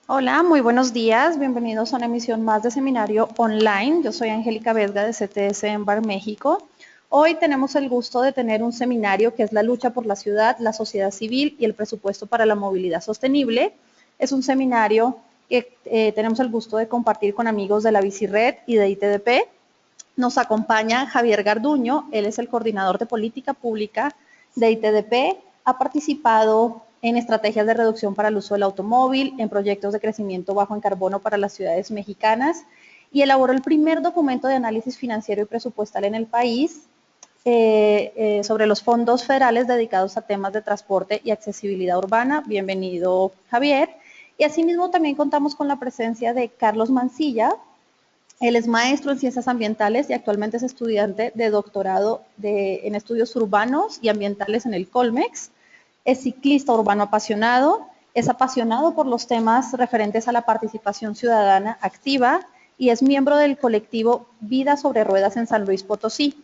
Hola, muy buenos días. Bienvenidos a una emisión más de seminario online. Yo soy Angélica Vesga de CTS Embar México. Hoy tenemos el gusto de tener un seminario que es la lucha por la ciudad, la sociedad civil y el presupuesto para la movilidad sostenible. Es un seminario que tenemos el gusto de compartir con amigos de la Bicired y de ITDP. Nos acompaña Javier Garduño, él es el coordinador de política pública de ITDP, ha participado en estrategias de reducción para el uso del automóvil, en proyectos de crecimiento bajo en carbono para las ciudades mexicanas y elaboró el primer documento de análisis financiero y presupuestal en el país sobre los fondos federales dedicados a temas de transporte y accesibilidad urbana. Bienvenido, Javier. Y asimismo también contamos con la presencia de Carlos Mancilla. Él es maestro en ciencias ambientales y actualmente es estudiante de doctorado en estudios urbanos y ambientales en el Colmex. Es ciclista urbano apasionado, es apasionado por los temas referentes a la participación ciudadana activa y es miembro del colectivo Vida sobre Ruedas en San Luis Potosí.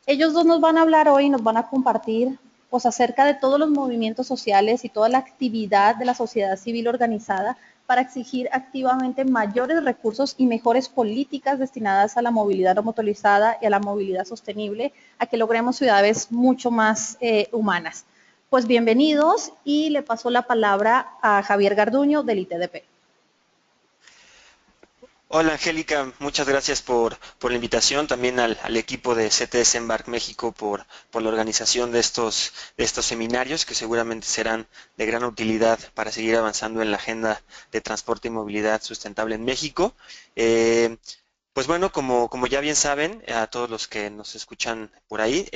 Ellos dos nos van a hablar hoy, nos van a compartir pues acerca de todos los movimientos sociales y toda la actividad de la sociedad civil organizada para exigir activamente mayores recursos y mejores políticas destinadas a la movilidad no motorizada y a la movilidad sostenible, a que logremos ciudades mucho más humanas. Pues bienvenidos y le paso la palabra a Javier Garduño del ITDP. Hola Angélica, muchas gracias por la invitación, también al equipo de CTS Embark México por la organización de estos seminarios que seguramente serán de gran utilidad para seguir avanzando en la agenda de transporte y movilidad sustentable en México. Eh, pues bueno, como ya bien saben, a todos los que nos escuchan por ahí,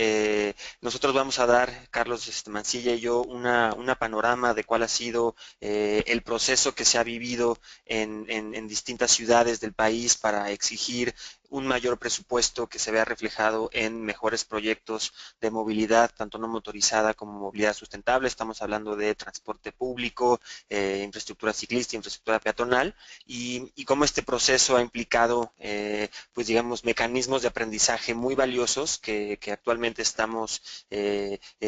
nosotros vamos a dar, Carlos Mancilla y yo, una panorama de cuál ha sido el proceso que se ha vivido en distintas ciudades del país para exigir un mayor presupuesto que se vea reflejado en mejores proyectos de movilidad, tanto no motorizada como movilidad sustentable. Estamos hablando de transporte público, infraestructura ciclista, infraestructura peatonal y cómo este proceso ha implicado, pues digamos, mecanismos de aprendizaje muy valiosos que actualmente estamos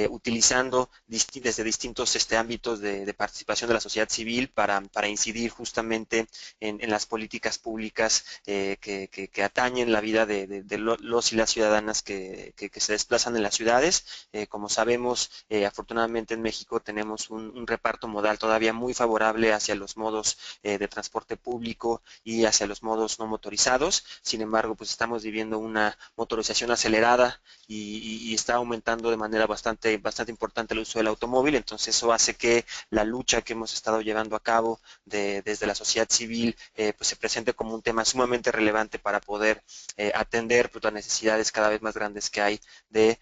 utilizando desde distintos ámbitos de participación de la sociedad civil para incidir justamente en las políticas públicas que atañen la vida de los y las ciudadanas que se desplazan en las ciudades. Como sabemos, afortunadamente en México tenemos un reparto modal todavía muy favorable hacia los modos de transporte público y hacia los modos no motorizados. Sin embargo, pues estamos viviendo una motorización acelerada y está aumentando de manera bastante importante el uso del automóvil. Entonces eso hace que la lucha que hemos estado llevando a cabo desde la sociedad civil pues se presente como un tema sumamente relevante para poder atender pues, las necesidades cada vez más grandes que hay de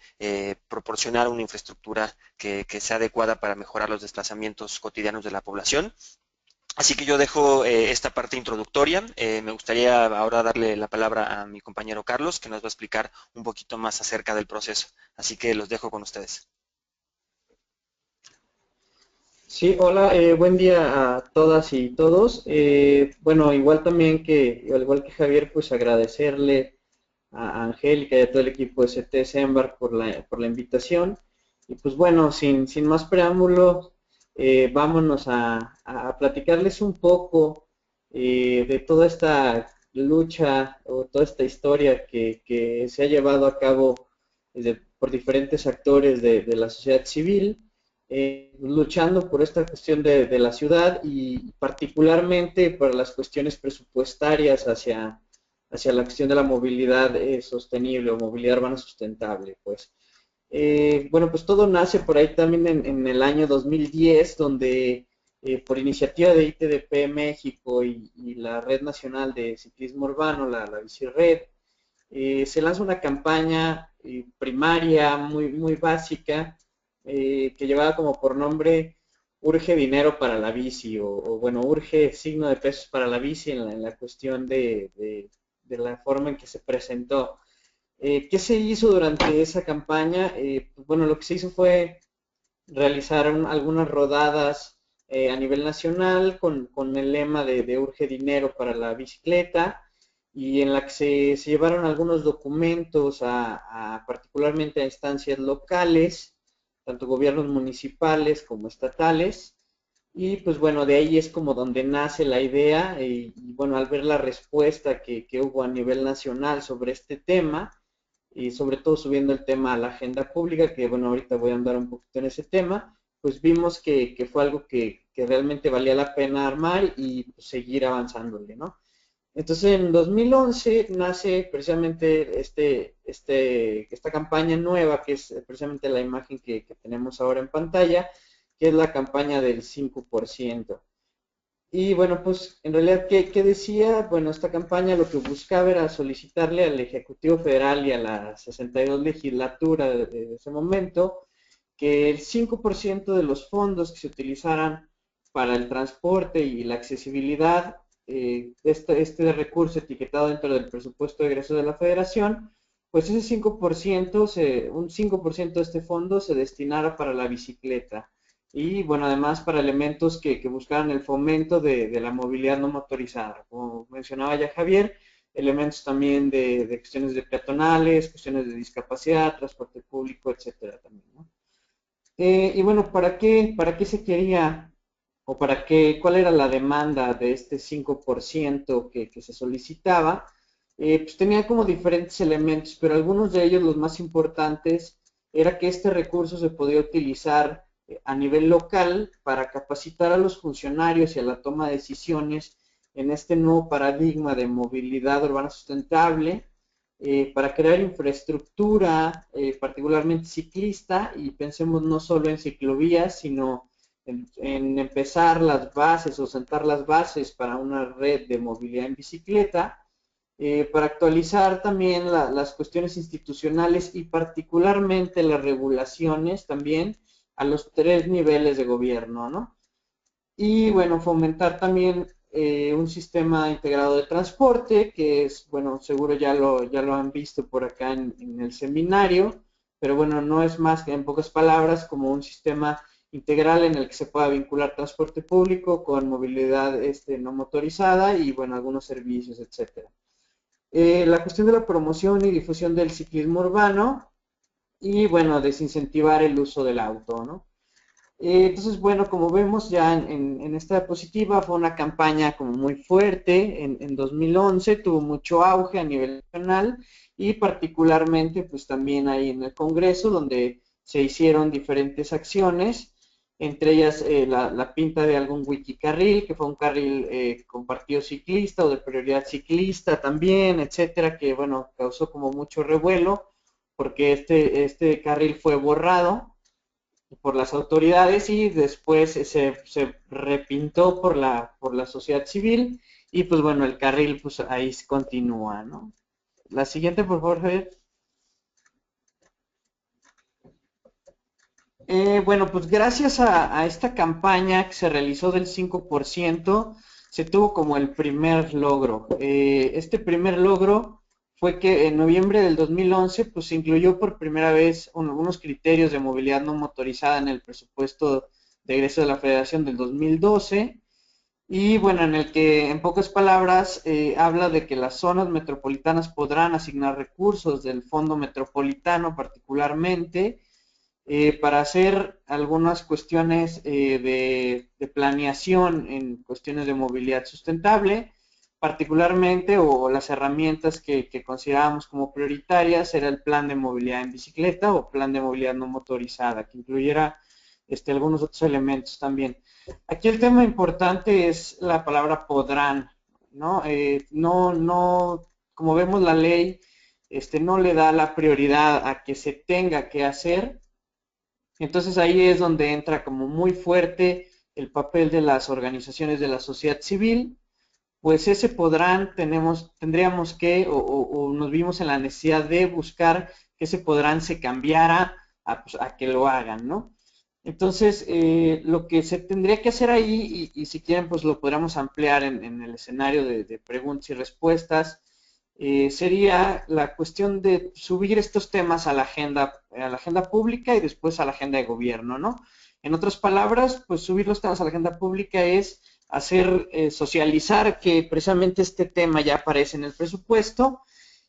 proporcionar una infraestructura que sea adecuada para mejorar los desplazamientos cotidianos de la población. Así que yo dejo esta parte introductoria. Me gustaría ahora darle la palabra a mi compañero Carlos, que nos va a explicar un poquito más acerca del proceso. Así que los dejo con ustedes. Sí, hola, buen día a todas y todos. Bueno, igual también al igual que Javier, pues agradecerle a Angélica y a todo el equipo de CTS Embark por la invitación. Y pues bueno, sin más preámbulos, vámonos a platicarles un poco de toda esta lucha o toda esta historia que se ha llevado a cabo por diferentes actores de la sociedad civil luchando por esta cuestión de la ciudad y particularmente por las cuestiones presupuestarias hacia la cuestión de la movilidad sostenible o movilidad urbana sustentable. Bueno, pues todo nace por ahí también en el año 2010, donde por iniciativa de ITDP México y la Red Nacional de Ciclismo Urbano, la Bicired, se lanza una campaña primaria muy básica que llevaba como por nombre Urge dinero para la bici o bueno, urge signo de pesos para la bici en la cuestión de la forma en que se presentó. ¿Qué se hizo durante esa campaña? Pues bueno, lo que se hizo fue realizar algunas rodadas a nivel nacional con el lema de urge dinero para la bicicleta y en la que se llevaron algunos documentos particularmente a instancias locales, tanto gobiernos municipales como estatales, Y pues bueno, de ahí es como donde nace la idea y bueno, al ver la respuesta que hubo a nivel nacional sobre este tema y sobre todo subiendo el tema a la agenda pública, que bueno, ahorita voy a andar un poquito en ese tema, pues vimos que fue algo que realmente valía la pena armar y pues, seguir avanzándole, ¿no? Entonces en 2011 nace precisamente esta campaña nueva, que es precisamente la imagen que tenemos ahora en pantalla, que es la campaña del 5%. Y bueno, pues en realidad, ¿qué decía? Bueno, esta campaña lo que buscaba era solicitarle al Ejecutivo Federal y a la 62 legislatura de ese momento que el 5% de los fondos que se utilizaran para el transporte y la accesibilidad, este recurso etiquetado dentro del presupuesto de egreso de la Federación, pues ese 5%, un 5% de este fondo se destinara para la bicicleta y bueno, además para elementos que buscaran el fomento de la movilidad no motorizada. Como mencionaba ya Javier, elementos también de cuestiones de peatonales, cuestiones de discapacidad, transporte público, etcétera también, ¿no? Y bueno, para qué se quería o para qué, cuál era la demanda de este 5% que se solicitaba? Pues tenía como diferentes elementos, pero algunos de ellos, los más importantes, era que este recurso se podía utilizar a nivel local para capacitar a los funcionarios y a la toma de decisiones en este nuevo paradigma de movilidad urbana sustentable, para crear infraestructura, particularmente ciclista, y pensemos no solo en ciclovías, sino en empezar las bases o sentar las bases para una red de movilidad en bicicleta, para actualizar también las cuestiones institucionales y particularmente las regulaciones también a los 3 niveles de gobierno, ¿no? Y bueno, fomentar también un sistema integrado de transporte, que es, bueno, seguro ya lo han visto por acá en el seminario, pero bueno, no es más que en pocas palabras como un sistema integral en el que se pueda vincular transporte público con movilidad no motorizada y bueno, algunos servicios, etcétera. La cuestión de la promoción y difusión del ciclismo urbano y bueno, desincentivar el uso del auto, ¿no? Entonces, bueno, como vemos ya en esta diapositiva, fue una campaña como muy fuerte en 2011, tuvo mucho auge a nivel nacional y particularmente pues también ahí en el Congreso, donde se hicieron diferentes acciones, entre ellas la pinta de algún wikicarril, que fue un carril compartido ciclista o de prioridad ciclista también, etcétera, que bueno, causó como mucho revuelo porque este carril fue borrado por las autoridades y después se repintó por la sociedad civil y pues bueno, el carril pues ahí continúa, ¿no? La siguiente, por favor, Javier. Bueno, pues gracias a esta campaña que se realizó del 5%, se tuvo como el primer logro. Este primer logro fue que en noviembre del 2011 pues, se incluyó por primera vez unos criterios de movilidad no motorizada en el presupuesto de egreso de la Federación del 2012 y bueno, en el que en pocas palabras habla de que las zonas metropolitanas podrán asignar recursos del Fondo Metropolitano particularmente para hacer algunas cuestiones de planeación en cuestiones de movilidad sustentable, particularmente o las herramientas que considerábamos como prioritarias era el plan de movilidad en bicicleta o plan de movilidad no motorizada, que incluyera algunos otros elementos también. Aquí el tema importante es la palabra podrán, ¿no? Como vemos la ley, no le da la prioridad a que se tenga que hacer. Entonces ahí es donde entra como muy fuerte el papel de las organizaciones de la sociedad civil, pues ese podrán tendríamos que o nos vimos en la necesidad de buscar que ese podrán se cambiara pues, a que lo hagan, ¿no? Entonces, lo que se tendría que hacer ahí, y si quieren, pues lo podríamos ampliar en el escenario de preguntas y respuestas, sería la cuestión de subir estos temas a la agenda pública y después a la agenda de gobierno, ¿no? En otras palabras, pues subir los temas a la agenda pública es hacer socializar que precisamente este tema ya aparece en el presupuesto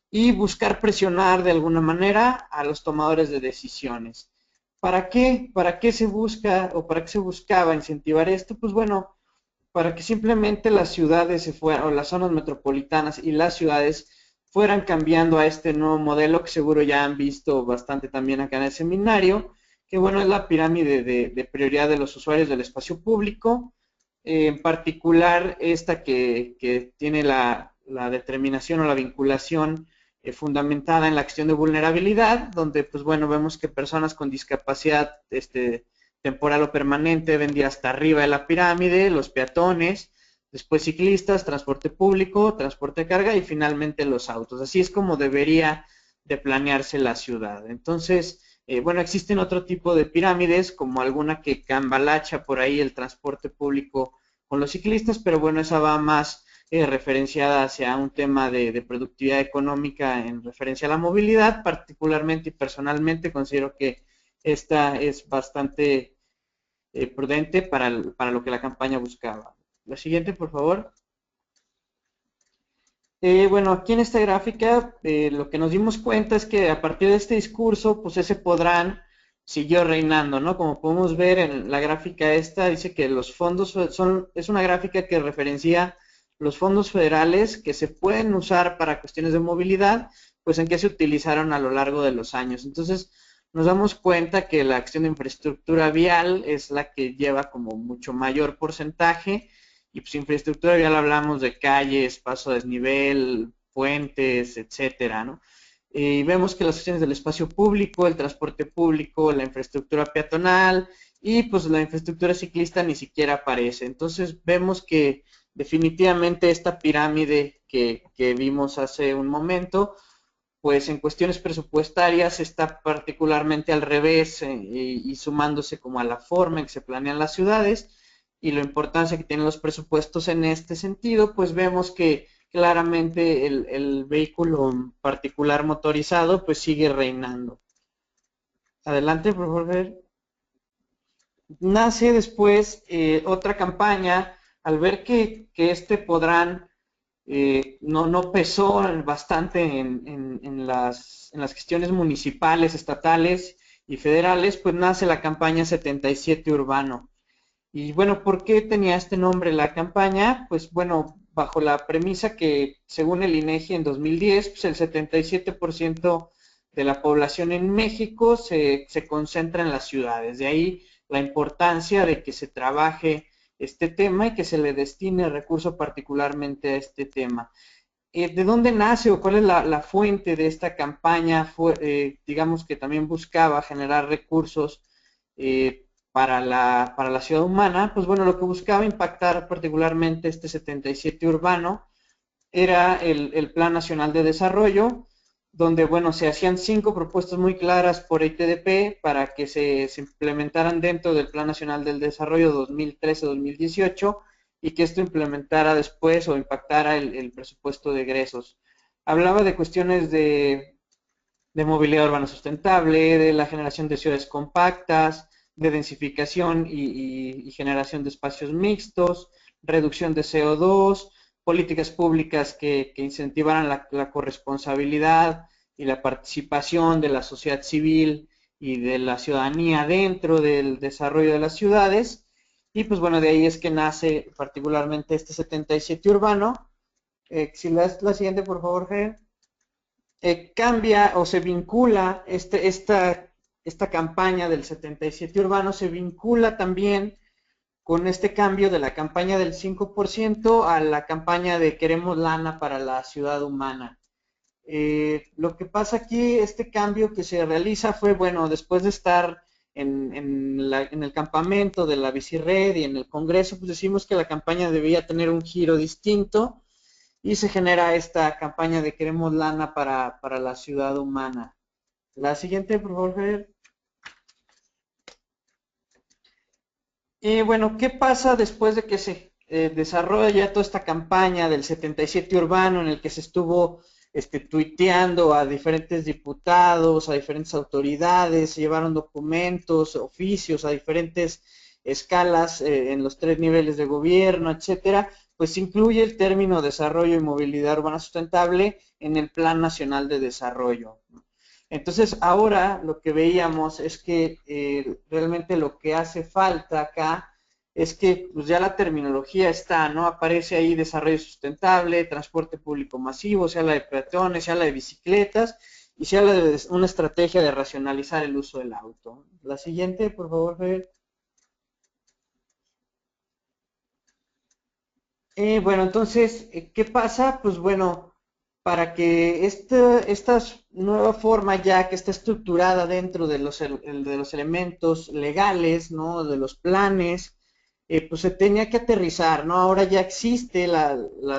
y buscar presionar de alguna manera a los tomadores de decisiones. ¿Para qué? ¿Para qué se busca o para qué se buscaba incentivar esto? Pues bueno, para que simplemente las ciudades se fueran, o las zonas metropolitanas y las ciudades fueran cambiando a este nuevo modelo que seguro ya han visto bastante también acá en el seminario, que bueno, es la pirámide de prioridad de los usuarios del espacio público, en particular esta que tiene la determinación o la vinculación fundamentada en la acción de vulnerabilidad, donde pues bueno, vemos que personas con discapacidad temporal o permanente ven de hasta arriba de la pirámide, los peatones, después ciclistas, transporte público, transporte de carga y finalmente los autos. Así es como debería de planearse la ciudad. Entonces, bueno, existen otro tipo de pirámides, como alguna que cambalacha por ahí el transporte público con los ciclistas, pero bueno, esa va más referenciada hacia un tema de productividad económica en referencia a la movilidad. Particularmente y personalmente considero que esta es bastante prudente para lo que la campaña buscaba. La siguiente, por favor. Bueno, aquí en esta gráfica lo que nos dimos cuenta es que a partir de este discurso, pues ese podrán siguió reinando, ¿no? Como podemos ver en la gráfica esta, dice que los fondos es una gráfica que referencia los fondos federales que se pueden usar para cuestiones de movilidad, pues en qué se utilizaron a lo largo de los años. Entonces, nos damos cuenta que la acción de infraestructura vial es la que lleva como mucho mayor porcentaje, y pues infraestructura vial hablamos de calles, paso a desnivel, puentes, etcétera, ¿no? Y vemos que las acciones del espacio público, el transporte público, la infraestructura peatonal y pues la infraestructura ciclista ni siquiera aparece. Entonces vemos que definitivamente esta pirámide que vimos hace un momento, pues en cuestiones presupuestarias está particularmente al revés y sumándose como a la forma en que se planean las ciudades y la importancia que tienen los presupuestos en este sentido, pues vemos que claramente el vehículo particular motorizado pues sigue reinando. Adelante, por favor. Nace después otra campaña, al ver que este podrán no pesó bastante en las gestiones municipales, estatales y federales, pues nace la campaña 77 Urbano. Y bueno, ¿por qué tenía este nombre la campaña? Pues bueno, bajo la premisa que según el INEGI en 2010, pues el 77% de la población en México se concentra en las ciudades. De ahí la importancia de que se trabaje este tema y que se le destine recurso particularmente a este tema. ¿De dónde nace o cuál es la fuente de esta campaña? Digamos que también buscaba generar recursos para la ciudad humana. Pues bueno, lo que buscaba impactar particularmente este 77 urbano era el Plan Nacional de Desarrollo, donde, bueno, se hacían 5 propuestas muy claras por ITDP para que se implementaran dentro del Plan Nacional del Desarrollo 2013-2018 y que esto implementara después o impactara el presupuesto de egresos. Hablaba de cuestiones de movilidad urbana sustentable, de la generación de ciudades compactas, de densificación y generación de espacios mixtos, reducción de CO2, políticas públicas que incentivaran la corresponsabilidad y la participación de la sociedad civil y de la ciudadanía dentro del desarrollo de las ciudades. Y pues bueno, de ahí es que nace particularmente este 77 urbano. Si la siguiente, por favor, Ger. Cambia o se vincula esta campaña del 77 urbano, se vincula también con este cambio de la campaña del 5% a la campaña de queremos lana para la ciudad humana. Lo que pasa aquí, este cambio que se realiza fue, bueno, después de estar en el campamento de la Bicirred y en el Congreso, pues decimos que la campaña debía tener un giro distinto y se genera esta campaña de queremos lana para la ciudad humana. La siguiente, por favor, Javier. Y bueno, ¿qué pasa después de que se desarrolla toda esta campaña del 77 urbano en el que se estuvo tuiteando a diferentes diputados, a diferentes autoridades, se llevaron documentos, oficios a diferentes escalas en los 3 niveles de gobierno, etcétera? Pues incluye el término desarrollo y movilidad urbana sustentable en el Plan Nacional de Desarrollo. Entonces, ahora lo que veíamos es que realmente lo que hace falta acá es que pues, ya la terminología está, ¿no? Aparece ahí desarrollo sustentable, transporte público masivo, se habla de peatones, se habla de bicicletas y se habla de una estrategia de racionalizar el uso del auto. La siguiente, por favor, Javier. Bueno, entonces, ¿qué pasa? Pues bueno, para que esta nueva forma ya que está estructurada dentro de de los elementos legales, ¿no? De los planes, pues se tenía que aterrizar, ¿no? Ahora ya existe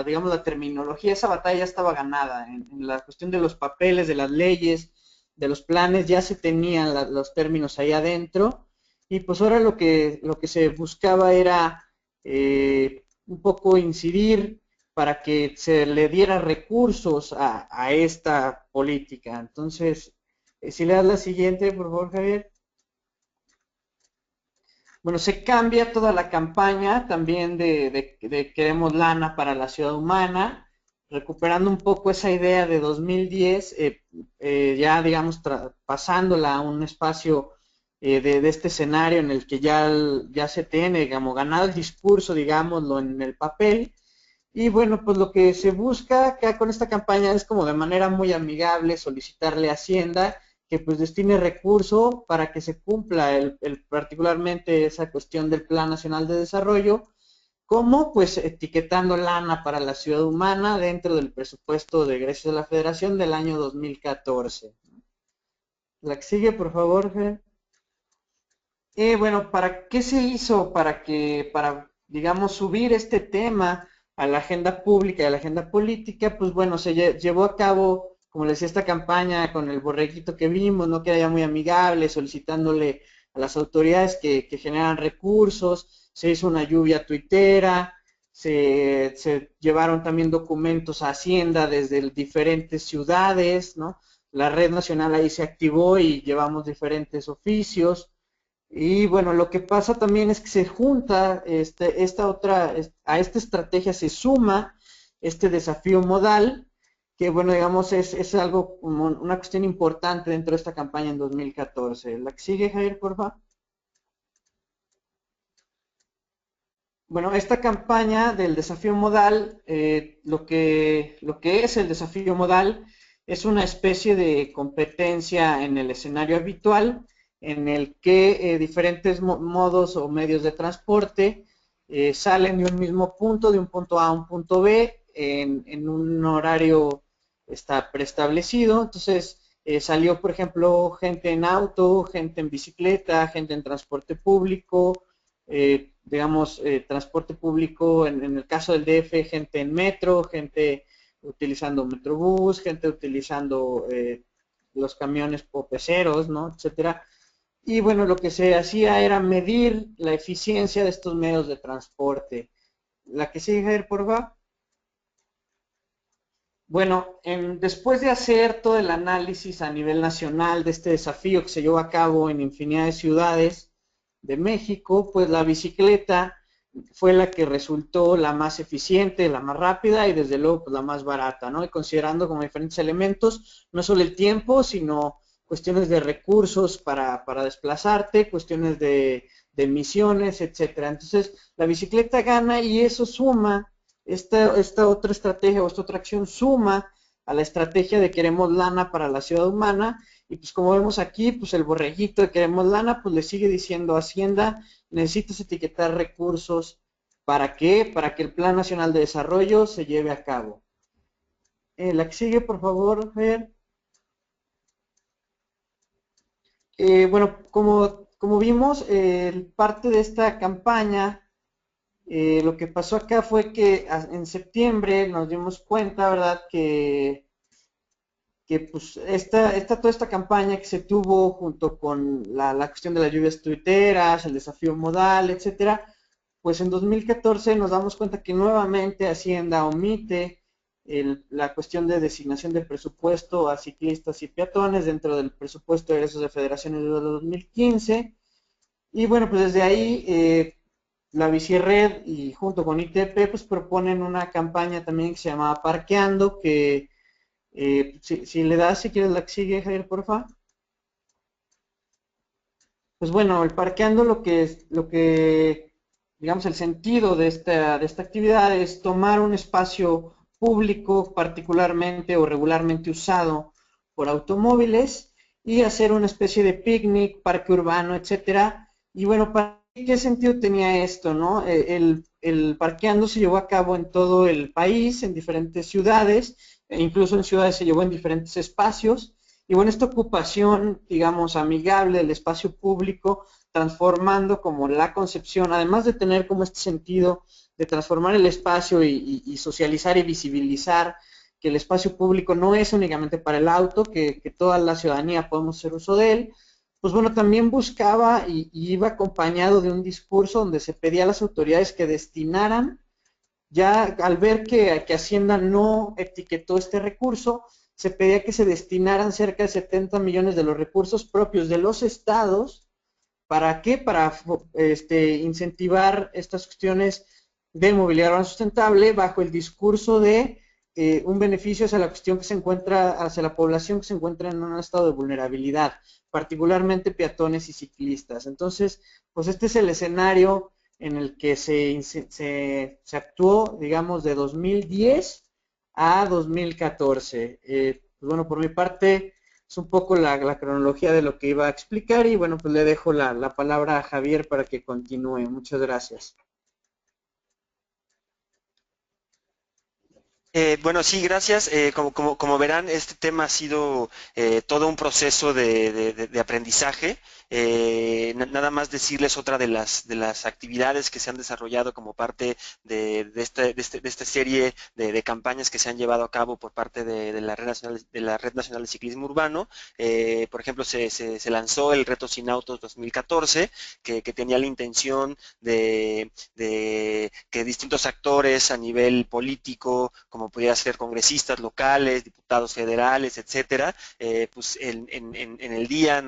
digamos, la terminología, esa batalla ya estaba ganada en la cuestión de los papeles, de las leyes, de los planes, ya se tenían los términos ahí adentro, y pues ahora lo que se buscaba era un poco incidir para que se le diera recursos a esta política. Entonces, si le das la siguiente, por favor, Javier. Bueno, se cambia toda la campaña también de Queremos Lana para la Ciudad Humana, recuperando un poco esa idea de 2010, ya digamos pasándola a un espacio de este escenario en el que ya se tiene, digamos, ganado el discurso, digámoslo, en el papel. Y bueno, pues lo que se busca acá con esta campaña es como de manera muy amigable solicitarle a Hacienda que pues destine recurso para que se cumpla particularmente esa cuestión del Plan Nacional de Desarrollo, como pues etiquetando lana para la ciudad humana dentro del presupuesto de egresos de la Federación del año 2014. La que sigue, por favor, Fer. Bueno, ¿para qué se hizo? Digamos, subir este tema a la agenda pública y a la agenda política, pues bueno, se llevó a cabo, como les decía, esta campaña con el borreguito que vimos, ¿no? Que era ya muy amigable, solicitándole a las autoridades que generan recursos, se hizo una lluvia tuitera, se llevaron también documentos a Hacienda desde diferentes ciudades, ¿no? La red nacional ahí se activó y llevamos diferentes oficios. Y bueno, lo que pasa también es que se junta a esta estrategia se suma este desafío modal, que bueno, digamos, es algo como una cuestión importante dentro de esta campaña en 2014. La que sigue, Javier, por favor. Bueno, esta campaña del desafío modal, lo que es el desafío modal es una especie de competencia en el escenario habitual en el que diferentes modos o medios de transporte salen de un mismo punto, de un punto A a un punto B, en un horario está preestablecido. Entonces, salió, por ejemplo, gente en auto, gente en bicicleta, gente en transporte público, digamos, transporte público, en el caso del DF, gente en metro, gente utilizando Metrobús, gente utilizando los camiones popeceros, ¿no? Etcétera. Y bueno, lo que se hacía era medir la eficiencia de estos medios de transporte. La que sigue, Javier, por favor. Bueno, después de hacer todo el análisis a nivel nacional de este desafío que se llevó a cabo en infinidad de ciudades de México, pues la bicicleta fue la que resultó la más eficiente, la más rápida y desde luego pues, la más barata, ¿no? Y considerando como diferentes elementos, no solo el tiempo, sino cuestiones de recursos para desplazarte, cuestiones de emisiones, etcétera. Entonces, la bicicleta gana y eso suma esta otra estrategia o esta otra acción suma a la estrategia de queremos lana para la ciudad humana y pues como vemos aquí, pues el borreguito de queremos lana pues le sigue diciendo a Hacienda, necesitas etiquetar recursos, ¿para qué? Para que el Plan Nacional de Desarrollo se lleve a cabo. La que sigue, por favor, Fer. Bueno, como vimos, parte de esta campaña lo que pasó acá fue que en septiembre nos dimos cuenta, ¿verdad? Que pues toda esta campaña que se tuvo junto con la cuestión de las lluvias tuiteras, el desafío modal, etcétera, pues en 2014 nos damos cuenta que nuevamente Hacienda omite la cuestión de designación de presupuesto a ciclistas y peatones dentro del presupuesto de egresos de federaciones de 2015. Y bueno, pues desde ahí la Bicirred y junto con ITP pues proponen una campaña también que se llamaba Parqueando, que Si le das, si quieres la que sigue, Javier, porfa. Pues bueno, el parqueando digamos, el sentido de esta actividad es tomar un espacio público particularmente o regularmente usado por automóviles y hacer una especie de picnic, parque urbano, etcétera. Y bueno, ¿para qué sentido tenía esto, no? El parqueando se llevó a cabo en todo el país, en diferentes ciudades, e incluso en ciudades se llevó en diferentes espacios. Y bueno, esta ocupación, digamos, amigable del espacio público, transformando como la concepción, además de tener como este sentido de transformar el espacio y socializar y visibilizar que el espacio público no es únicamente para el auto, que toda la ciudadanía podemos hacer uso de él, pues bueno, también buscaba y iba acompañado de un discurso donde se pedía a las autoridades que destinaran, ya al ver que Hacienda no etiquetó este recurso, se pedía que se destinaran cerca de 70 millones de los recursos propios de los estados. ¿Para qué? Para incentivar estas cuestiones de movilidad urbana sustentable bajo el discurso de un beneficio hacia la cuestión que se encuentra, hacia la población que se encuentra en un estado de vulnerabilidad, particularmente peatones y ciclistas. Entonces, pues este es el escenario en el que se actuó, digamos, de 2010 a 2014. Pues bueno, por mi parte, es un poco la cronología de lo que iba a explicar y bueno, pues le dejo la palabra a Javier para que continúe. Muchas gracias. Bueno, sí, gracias. Como verán, este tema ha sido todo un proceso de aprendizaje. Nada más decirles otra de las actividades que se han desarrollado como parte de esta serie de campañas que se han llevado a cabo por parte de la Red Nacional de Ciclismo Urbano. Por ejemplo, se lanzó el Reto Sin Autos 2014, que tenía la intención de que distintos actores a nivel político, como pudiera ser congresistas locales, diputados federales, etcétera, pues en el día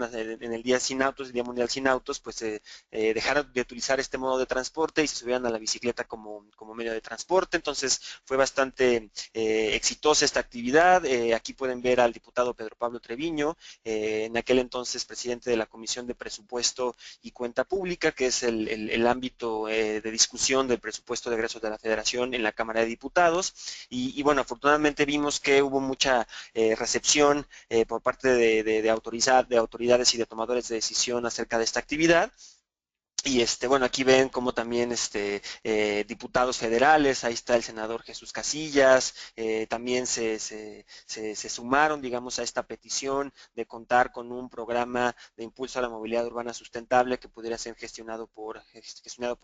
sin autos, el Día Mundial Sin Autos, pues dejaron de utilizar este modo de transporte y se subieran a la bicicleta como medio de transporte. Entonces fue bastante exitosa esta actividad. Aquí pueden ver al diputado Pedro Pablo Treviño, en aquel entonces presidente de la Comisión de Presupuesto y Cuenta Pública, que es el ámbito de discusión del presupuesto de egresos de la Federación en la Cámara de Diputados. Y bueno, afortunadamente vimos que hubo mucha recepción por parte de autoridades y de tomadores de decisión acerca de esta actividad. Y bueno, aquí ven como también diputados federales, ahí está el senador Jesús Casillas, también se sumaron, digamos, a esta petición de contar con un programa de impulso a la movilidad urbana sustentable que pudiera ser gestionado por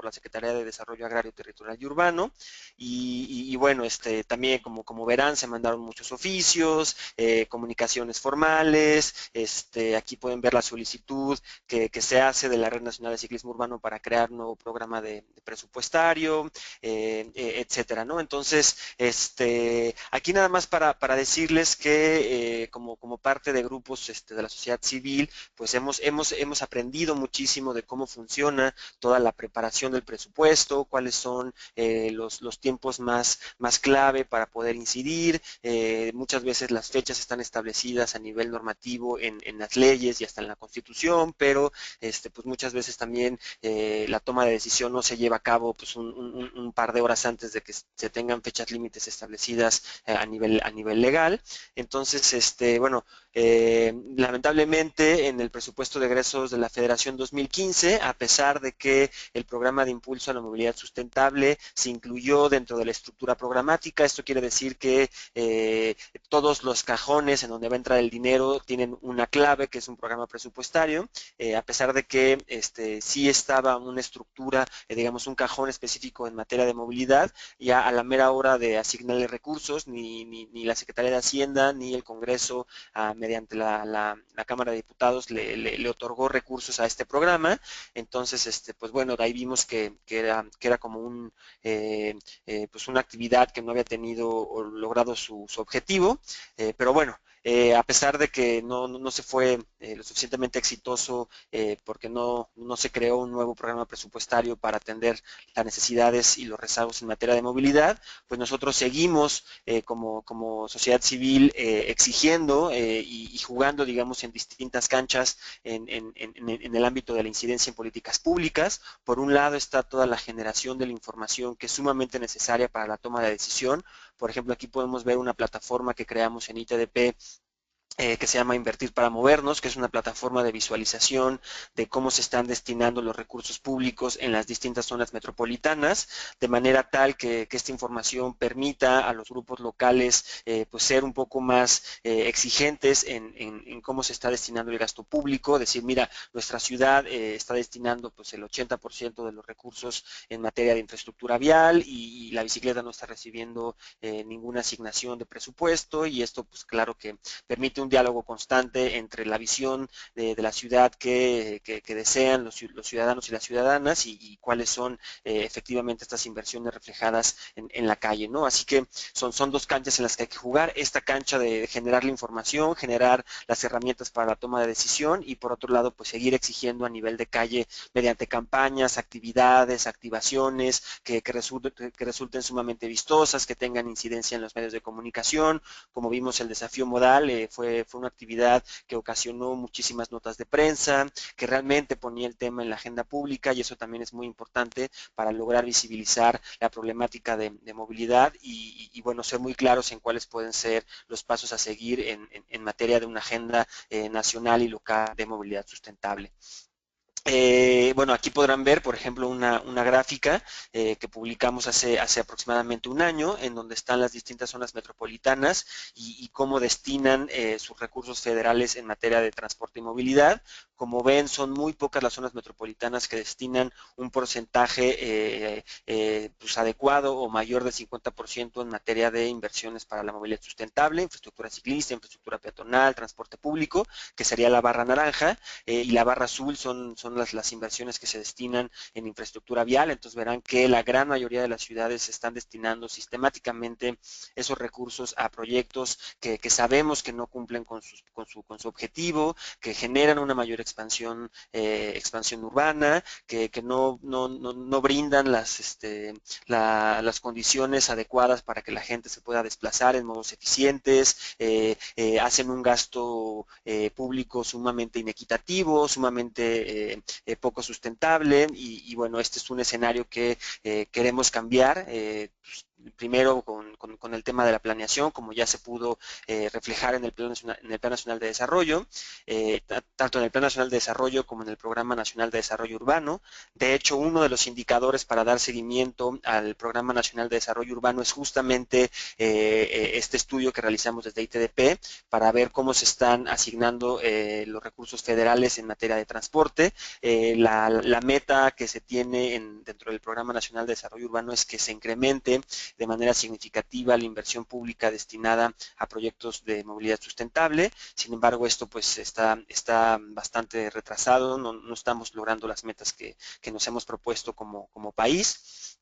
la Secretaría de Desarrollo Agrario, Territorial y Urbano. Y bueno, también como verán, se mandaron muchos oficios, comunicaciones formales, aquí pueden ver la solicitud que se hace de la Red Nacional de Ciclismo Urbano para crear un nuevo programa de presupuestario, etcétera, ¿no? Entonces, aquí nada más para decirles que como parte de grupos de la sociedad civil, pues hemos aprendido muchísimo de cómo funciona toda la preparación del presupuesto, cuáles son los tiempos más clave para poder incidir. Muchas veces las fechas están establecidas a nivel normativo en las leyes y hasta en la Constitución, pero pues muchas veces también la toma de decisión no se lleva a cabo pues un par de horas antes de que se tengan fechas límites establecidas a nivel legal. Entonces, bueno, lamentablemente en el presupuesto de egresos de la Federación 2015, a pesar de que el programa de impulso a la movilidad sustentable se incluyó dentro de la estructura programática, esto quiere decir que todos los cajones en donde va a entrar el dinero tienen una clave que es un programa presupuestario, a pesar de que sí estaba una estructura, digamos un cajón específico en materia de movilidad, ya a la mera hora de asignarle recursos, ni la Secretaría de Hacienda ni el Congreso mediante la Cámara de Diputados le otorgó recursos a este programa. Entonces, pues bueno, de ahí vimos que era como pues una actividad que no había tenido o logrado su objetivo, pero bueno, a pesar de que no se fue lo suficientemente exitoso porque no se creó un nuevo programa presupuestario para atender las necesidades y los rezagos en materia de movilidad, pues nosotros seguimos como sociedad civil exigiendo y jugando, digamos, en distintas canchas en el ámbito de la incidencia en políticas públicas. Por un lado está toda la generación de la información que es sumamente necesaria para la toma de decisión. Por ejemplo, aquí podemos ver una plataforma que creamos en ITDP que se llama Invertir para Movernos, que es una plataforma de visualización de cómo se están destinando los recursos públicos en las distintas zonas metropolitanas, de manera tal que esta información permita a los grupos locales pues ser un poco más exigentes en cómo se está destinando el gasto público, decir, mira, nuestra ciudad está destinando pues el 80% de los recursos en materia de infraestructura vial y la bicicleta no está recibiendo ninguna asignación de presupuesto, y esto pues claro que permite un diálogo constante entre la visión de la ciudad que desean los ciudadanos y las ciudadanas y cuáles son efectivamente estas inversiones reflejadas en la calle, ¿no? Así que son dos canchas en las que hay que jugar, esta cancha de generar la información, generar las herramientas para la toma de decisión, y por otro lado pues seguir exigiendo a nivel de calle mediante campañas, actividades, activaciones que resulten sumamente vistosas, que tengan incidencia en los medios de comunicación. Como vimos, el desafío modal fue una actividad que ocasionó muchísimas notas de prensa, que realmente ponía el tema en la agenda pública, y eso también es muy importante para lograr visibilizar la problemática de movilidad bueno, ser muy claros en cuáles pueden ser los pasos a seguir en materia de una agenda nacional y local de movilidad sustentable. Bueno, aquí podrán ver, por ejemplo, una gráfica que publicamos hace aproximadamente un año, en donde están las distintas zonas metropolitanas y cómo destinan sus recursos federales en materia de transporte y movilidad. Como ven, son muy pocas las zonas metropolitanas que destinan un porcentaje pues adecuado o mayor del 50% en materia de inversiones para la movilidad sustentable, infraestructura ciclista, infraestructura peatonal, transporte público, que sería la barra naranja, y la barra azul son las inversiones que se destinan en infraestructura vial. Entonces verán que la gran mayoría de las ciudades están destinando sistemáticamente esos recursos a proyectos que sabemos que no cumplen con su objetivo, que generan una mayor expansión urbana, que no brindan las condiciones adecuadas para que la gente se pueda desplazar en modos eficientes, hacen un gasto público sumamente inequitativo, sumamente poco sustentable, y bueno, este es un escenario que queremos cambiar. Primero con el tema de la planeación, como ya se pudo reflejar en el Plan Nacional de Desarrollo, tanto en el Plan Nacional de Desarrollo como en el Programa Nacional de Desarrollo Urbano. De hecho, uno de los indicadores para dar seguimiento al Programa Nacional de Desarrollo Urbano es justamente este estudio que realizamos desde ITDP para ver cómo se están asignando los recursos federales en materia de transporte. La meta que se tiene dentro del Programa Nacional de Desarrollo Urbano es que se incremente de manera significativa la inversión pública destinada a proyectos de movilidad sustentable. Sin embargo, esto pues está bastante retrasado, no estamos logrando las metas que nos hemos propuesto como país.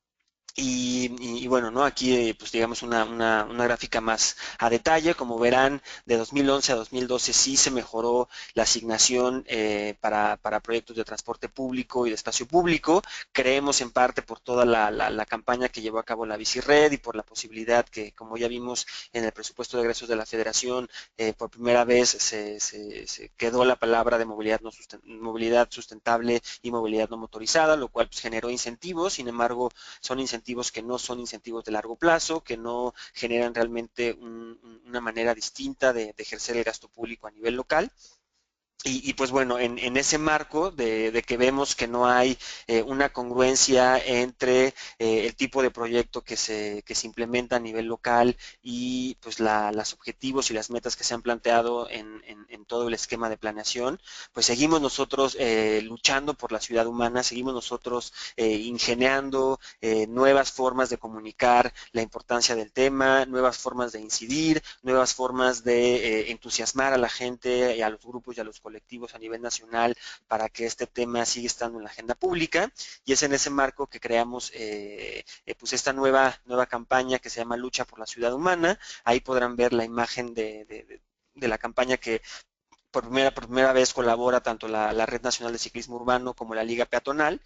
Y bueno, ¿no? Aquí pues digamos una gráfica más a detalle. Como verán, de 2011 a 2012 sí se mejoró la asignación para proyectos de transporte público y de espacio público. Creemos en parte por toda la campaña que llevó a cabo la Bicired y por la posibilidad que, como ya vimos en el presupuesto de egresos de la Federación, por primera vez se quedó la palabra de movilidad sustentable y movilidad no motorizada, lo cual pues generó incentivos. Sin embargo, son incentivos que no son incentivos de largo plazo, que no generan realmente una manera distinta de ejercer el gasto público a nivel local. Y pues bueno, en ese marco de que vemos que no hay una congruencia entre el tipo de proyecto que se implementa a nivel local y pues los objetivos y las metas que se han planteado en todo el esquema de planeación, pues seguimos nosotros luchando por la ciudad humana, seguimos nosotros ingeniando nuevas formas de comunicar la importancia del tema, nuevas formas de incidir, nuevas formas de entusiasmar a la gente y a los grupos y a los colectivos a nivel nacional para que este tema siga estando en la agenda pública, y es en ese marco que creamos pues esta nueva campaña que se llama Lucha por la Ciudad Humana. Ahí podrán ver la imagen de la campaña que por primera vez colabora tanto la Red Nacional de Ciclismo Urbano como la Liga Peatonal.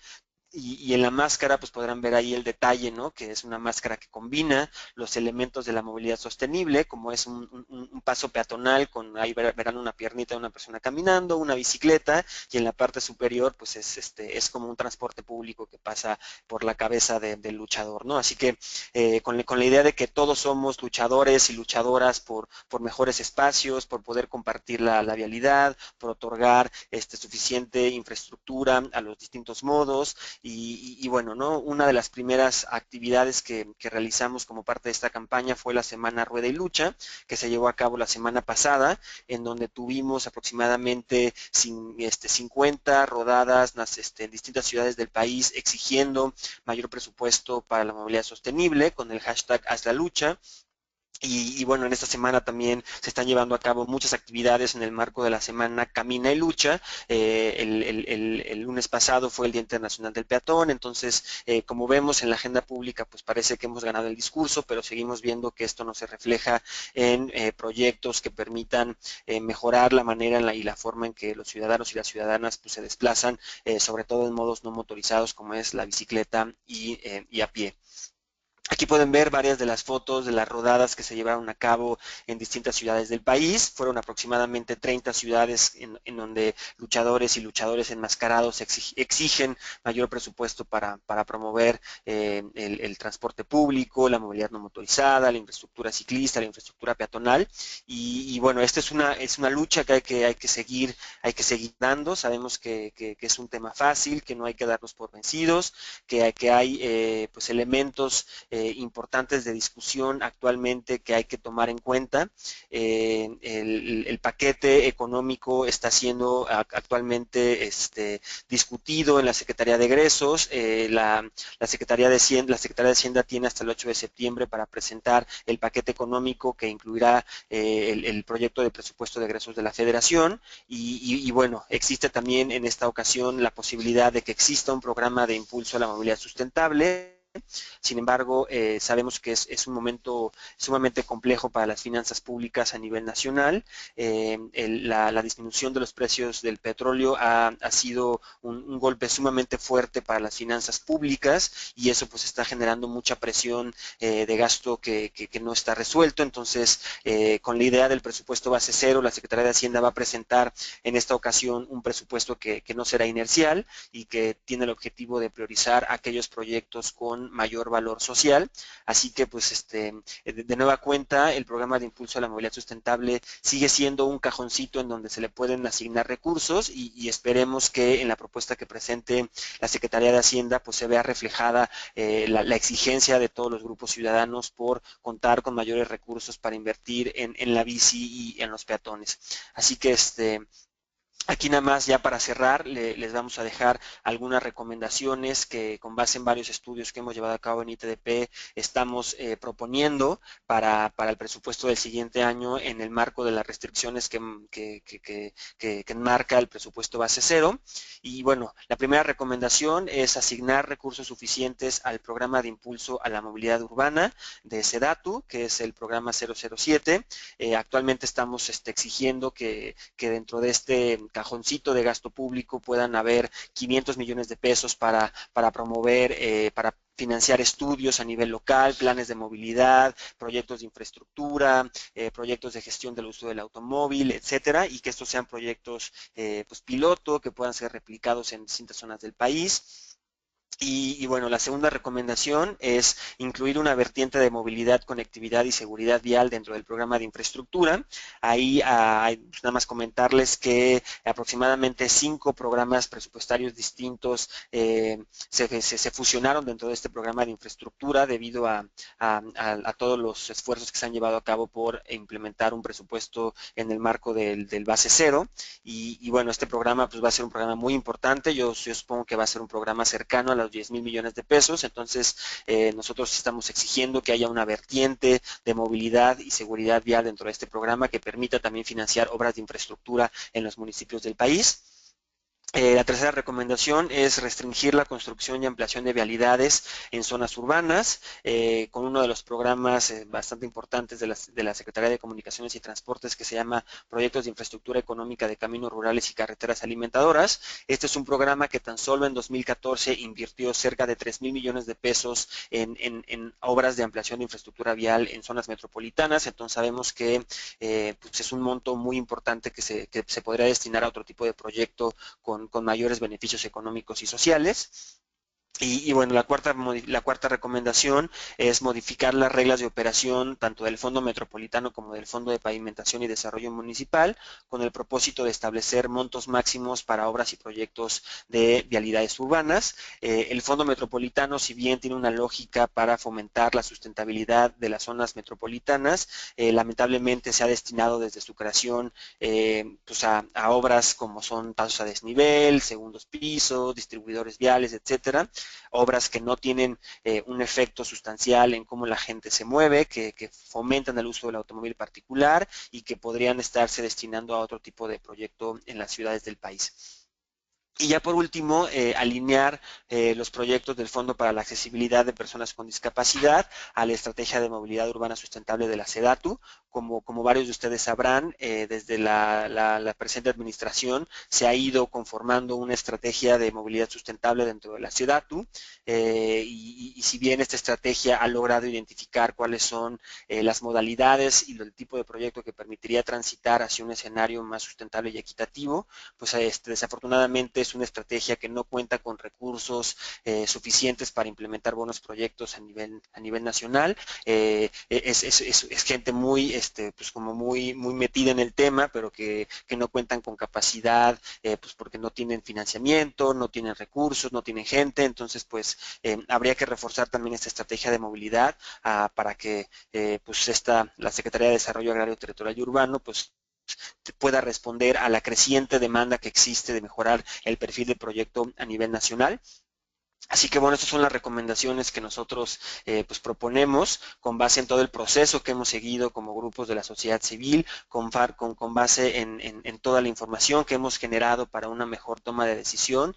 Y en la máscara pues podrán ver ahí el detalle, ¿no? Que es una máscara que combina los elementos de la movilidad sostenible, como es un paso peatonal, con ahí verán una piernita de una persona caminando, una bicicleta, y en la parte superior pues es como un transporte público que pasa por la cabeza del luchador, ¿no? Así que con la idea de que todos somos luchadores y luchadoras por mejores espacios, por poder compartir la vialidad, por otorgar suficiente infraestructura a los distintos modos, y bueno, ¿no? Una de las primeras actividades que realizamos como parte de esta campaña fue la Semana Rueda y Lucha, que se llevó a cabo la semana pasada, en donde tuvimos aproximadamente 50 rodadas en distintas ciudades del país exigiendo mayor presupuesto para la movilidad sostenible con el hashtag Haz la Lucha. Y bueno, en esta semana también se están llevando a cabo muchas actividades en el marco de la semana Camina y Lucha. El lunes pasado fue el Día Internacional del Peatón, entonces como vemos en la agenda pública pues parece que hemos ganado el discurso, pero seguimos viendo que esto no se refleja en proyectos que permitan mejorar la manera y la forma en que los ciudadanos y las ciudadanas pues, se desplazan, sobre todo en modos no motorizados como es la bicicleta y a pie. Aquí pueden ver varias de las fotos de las rodadas que se llevaron a cabo en distintas ciudades del país. Fueron aproximadamente 30 ciudades en donde luchadores y luchadores enmascarados exigen mayor presupuesto para promover el transporte público, la movilidad no motorizada, la infraestructura ciclista, la infraestructura peatonal. Y bueno, esta es una lucha que hay que seguir dando. Sabemos que es un tema fácil, que no hay que darnos por vencidos, que hay pues elementos importantes de discusión actualmente que hay que tomar en cuenta. El paquete económico está siendo actualmente discutido en la Secretaría de Egresos. La Secretaría de Hacienda tiene hasta el 8 de septiembre para presentar el paquete económico que incluirá el proyecto de presupuesto de egresos de la Federación y bueno, existe también en esta ocasión la posibilidad de que exista un programa de impulso a la movilidad sustentable. Sin embargo, sabemos que es un momento sumamente complejo para las finanzas públicas a nivel nacional. La disminución de los precios del petróleo ha sido un golpe sumamente fuerte para las finanzas públicas y eso pues está generando mucha presión de gasto que no está resuelto. Entonces, con la idea del presupuesto base cero, la Secretaría de Hacienda va a presentar en esta ocasión un presupuesto que no será inercial y que tiene el objetivo de priorizar aquellos proyectos con mayor valor social. Así que pues de nueva cuenta el programa de impulso a la movilidad sustentable sigue siendo un cajoncito en donde se le pueden asignar recursos y esperemos que en la propuesta que presente la Secretaría de Hacienda pues se vea reflejada la exigencia de todos los grupos ciudadanos por contar con mayores recursos para invertir en la bici y en los peatones. Así que aquí nada más ya para cerrar les vamos a dejar algunas recomendaciones que con base en varios estudios que hemos llevado a cabo en ITDP estamos proponiendo para el presupuesto del siguiente año en el marco de las restricciones que enmarca el presupuesto base cero. Y bueno, la primera recomendación es asignar recursos suficientes al programa de impulso a la movilidad urbana de SEDATU, que es el programa 007. Actualmente estamos exigiendo que dentro de este cajoncito de gasto público puedan haber 500 millones de pesos para promover, para financiar estudios a nivel local, planes de movilidad, proyectos de infraestructura, proyectos de gestión del uso del automóvil, etcétera, y que estos sean proyectos pues piloto que puedan ser replicados en distintas zonas del país. Y bueno, la segunda recomendación es incluir una vertiente de movilidad, conectividad y seguridad vial dentro del programa de infraestructura. Ahí pues nada más comentarles que aproximadamente 5 programas presupuestarios distintos se fusionaron dentro de este programa de infraestructura debido a todos los esfuerzos que se han llevado a cabo por implementar un presupuesto en el marco del base cero. Y bueno, este programa pues va a ser un programa muy importante. Yo supongo que va a ser un programa cercano a los 10,000 millones de pesos, entonces nosotros estamos exigiendo que haya una vertiente de movilidad y seguridad vial dentro de este programa que permita también financiar obras de infraestructura en los municipios del país. La tercera recomendación es restringir la construcción y ampliación de vialidades en zonas urbanas, con uno de los programas bastante importantes de la Secretaría de Comunicaciones y Transportes que se llama Proyectos de Infraestructura Económica de Caminos Rurales y Carreteras Alimentadoras. Este es un programa que tan solo en 2014 invirtió cerca de 3,000 millones de pesos en obras de ampliación de infraestructura vial en zonas metropolitanas. Entonces sabemos que pues es un monto muy importante que se podría destinar a otro tipo de proyecto con mayores beneficios económicos y sociales. Bueno, la cuarta recomendación es modificar las reglas de operación tanto del Fondo Metropolitano como del Fondo de Pavimentación y Desarrollo Municipal con el propósito de establecer montos máximos para obras y proyectos de vialidades urbanas. El Fondo Metropolitano, si bien tiene una lógica para fomentar la sustentabilidad de las zonas metropolitanas, lamentablemente se ha destinado desde su creación pues a obras como son pasos a desnivel, segundos pisos, distribuidores viales, etcétera, obras que no tienen un efecto sustancial en cómo la gente se mueve, que fomentan el uso del automóvil particular y que podrían estarse destinando a otro tipo de proyecto en las ciudades del país. Y ya por último, alinear los proyectos del Fondo para la Accesibilidad de Personas con Discapacidad a la Estrategia de Movilidad Urbana Sustentable de la SEDATU. Como varios de ustedes sabrán, desde la presente administración se ha ido conformando una estrategia de movilidad sustentable dentro de la SEDATU y si bien esta estrategia ha logrado identificar cuáles son las modalidades y el tipo de proyecto que permitiría transitar hacia un escenario más sustentable y equitativo, pues desafortunadamente es una estrategia que no cuenta con recursos suficientes para implementar buenos proyectos a nivel nacional. Es gente muy, pues como muy metida en el tema, pero que no cuentan con capacidad, pues porque no tienen financiamiento, no tienen recursos, no tienen gente, entonces pues habría que reforzar también esta estrategia de movilidad para que pues la Secretaría de Desarrollo Agrario, Territorial y Urbano pues pueda responder a la creciente demanda que existe de mejorar el perfil del proyecto a nivel nacional. Así que bueno, estas son las recomendaciones que nosotros pues proponemos con base en todo el proceso que hemos seguido como grupos de la sociedad civil, con base en toda la información que hemos generado para una mejor toma de decisión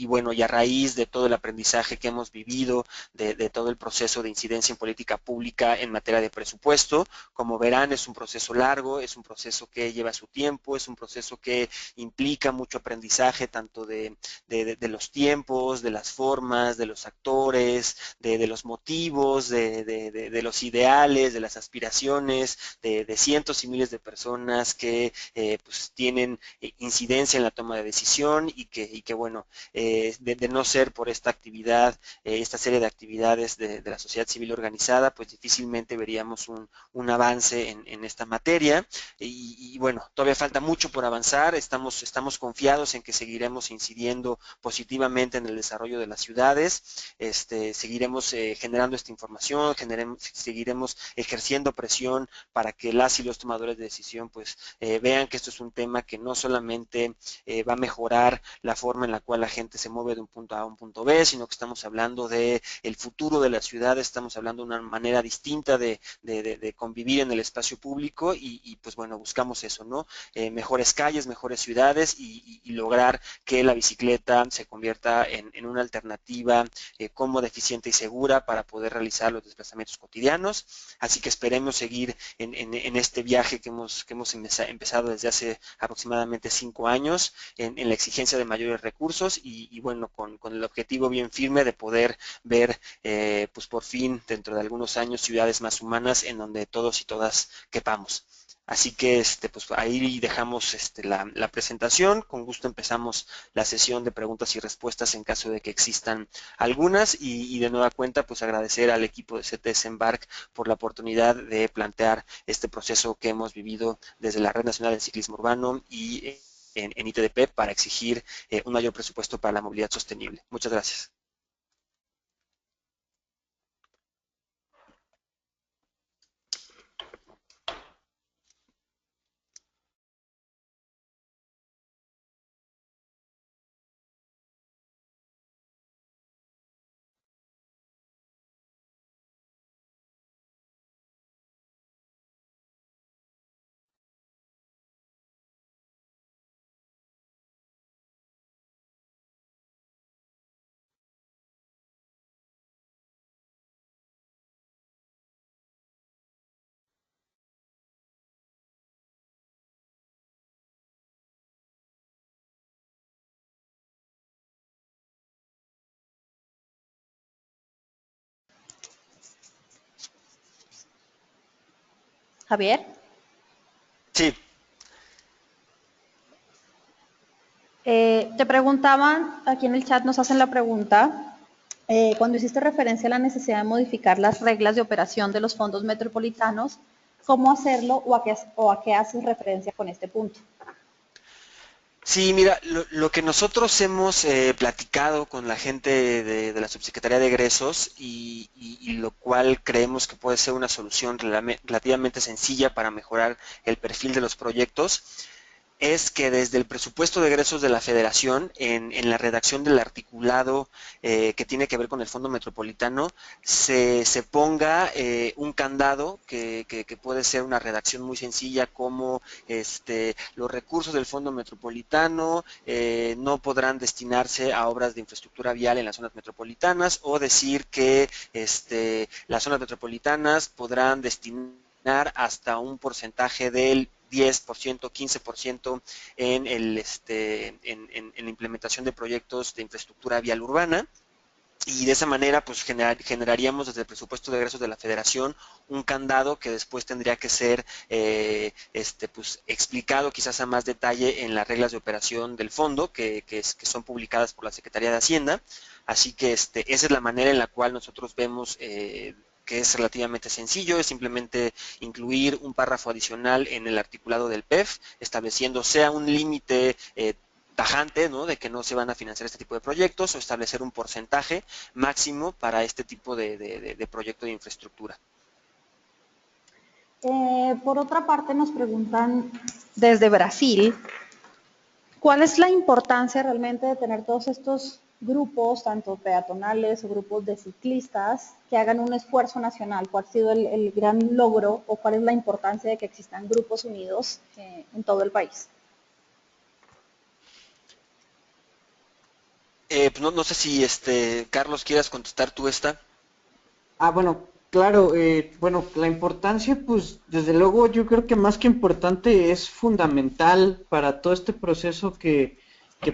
bueno, y a raíz de todo el aprendizaje que hemos vivido, de todo el proceso de incidencia en política pública en materia de presupuesto. Como verán, es un proceso largo, es un proceso que lleva su tiempo, es un proceso que implica mucho aprendizaje tanto de los tiempos, de las formas, de los actores, de los motivos, de los ideales, de las aspiraciones, de cientos y miles de personas que pues tienen incidencia en la toma de decisión y que bueno, de no ser por esta actividad, esta serie de actividades de la sociedad civil organizada, pues difícilmente veríamos un avance en esta materia bueno, todavía falta mucho por avanzar, estamos confiados en que seguiremos incidiendo positivamente en el desarrollo de las ciudades, seguiremos generando esta información, seguiremos ejerciendo presión para que las y los tomadores de decisión pues vean que esto es un tema que no solamente va a mejorar la forma en la cual la gente se mueve de un punto A a un punto B, sino que estamos hablando de el futuro de las ciudades, estamos hablando de una manera distinta de convivir en el espacio público pues bueno, buscamos eso, ¿no? Mejores calles, mejores ciudades lograr que la bicicleta se convierta en una alternativa cómoda, eficiente y segura para poder realizar los desplazamientos cotidianos. Así que esperemos seguir en este viaje que hemos empezado desde hace aproximadamente 5 años en la exigencia de mayores recursos bueno, con el objetivo bien firme de poder ver pues por fin dentro de algunos años ciudades más humanas en donde todos y todas quepamos. Así que pues ahí dejamos la presentación. Con gusto empezamos la sesión de preguntas y respuestas en caso de que existan algunas de nueva cuenta pues agradecer al equipo de CTS Embark por la oportunidad de plantear este proceso que hemos vivido desde la Red Nacional del Ciclismo Urbano en ITDP para exigir un mayor presupuesto para la movilidad sostenible. Muchas gracias. Javier. Sí. Te preguntaban, aquí en el chat nos hacen la pregunta, cuando hiciste referencia a la necesidad de modificar las reglas de operación de los fondos metropolitanos, ¿cómo hacerlo o a qué haces referencia con este punto? Sí, mira, lo que nosotros hemos platicado con la gente de la Subsecretaría de Egresos y lo cual creemos que puede ser una solución relativamente sencilla para mejorar el perfil de los proyectos, es que desde el presupuesto de egresos de la Federación, en la redacción del articulado que tiene que ver con el Fondo Metropolitano, se ponga un candado que puede ser una redacción muy sencilla como los recursos del Fondo Metropolitano no podrán destinarse a obras de infraestructura vial en las zonas metropolitanas, o decir que las zonas metropolitanas podrán destinar hasta un porcentaje del 10%, 15% en la implementación de proyectos de infraestructura vial urbana, y de esa manera pues generaríamos desde el presupuesto de egresos de la Federación un candado que después tendría que ser pues explicado quizás a más detalle en las reglas de operación del fondo que son publicadas por la Secretaría de Hacienda. Así que esa es la manera en la cual nosotros vemos que es relativamente sencillo, es simplemente incluir un párrafo adicional en el articulado del PEF, estableciendo sea un límite tajante, ¿no?, de que no se van a financiar este tipo de proyectos, o establecer un porcentaje máximo para este tipo de proyecto de infraestructura. Por otra parte, nos preguntan desde Brasil, ¿cuál es la importancia realmente de tener todos estos grupos, tanto peatonales o grupos de ciclistas, que hagan un esfuerzo nacional? ¿Cuál ha sido el gran logro o cuál es la importancia de que existan grupos unidos en todo el país? Pues no sé si Carlos quieras contestar tú esta. Bueno, claro, bueno, la importancia, pues desde luego yo creo que más que importante es fundamental para todo este proceso que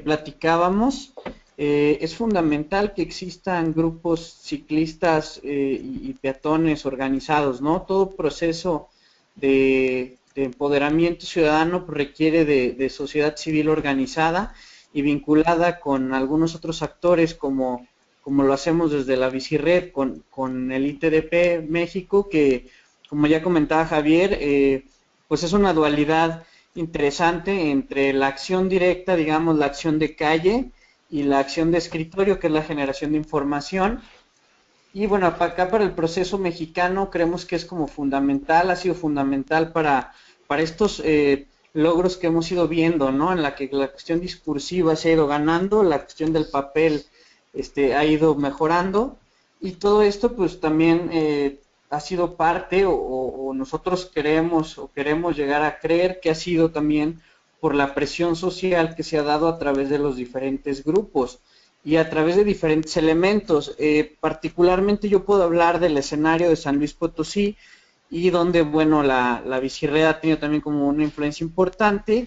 platicábamos. Es fundamental que existan grupos ciclistas y peatones organizados, ¿no? Todo proceso de empoderamiento ciudadano requiere de sociedad civil organizada y vinculada con algunos otros actores como lo hacemos desde la Bicirred con el ITDP México, que como ya comentaba Javier, pues es una dualidad interesante entre la acción directa, digamos, la acción de calle y la acción de escritorio, que es la generación de información. Y bueno, acá para el proceso mexicano creemos que es como fundamental, ha sido fundamental para estos logros que hemos ido viendo, ¿no? En la que la cuestión discursiva se ha ido ganando, la cuestión del papel ha ido mejorando, y todo esto pues también ha sido parte o nosotros creemos o queremos llegar a creer que ha sido también por la presión social que se ha dado a través de los diferentes grupos y a través de diferentes elementos. Particularmente yo puedo hablar del escenario de San Luis Potosí, y donde, bueno, la Bicirred ha tenido también como una influencia importante.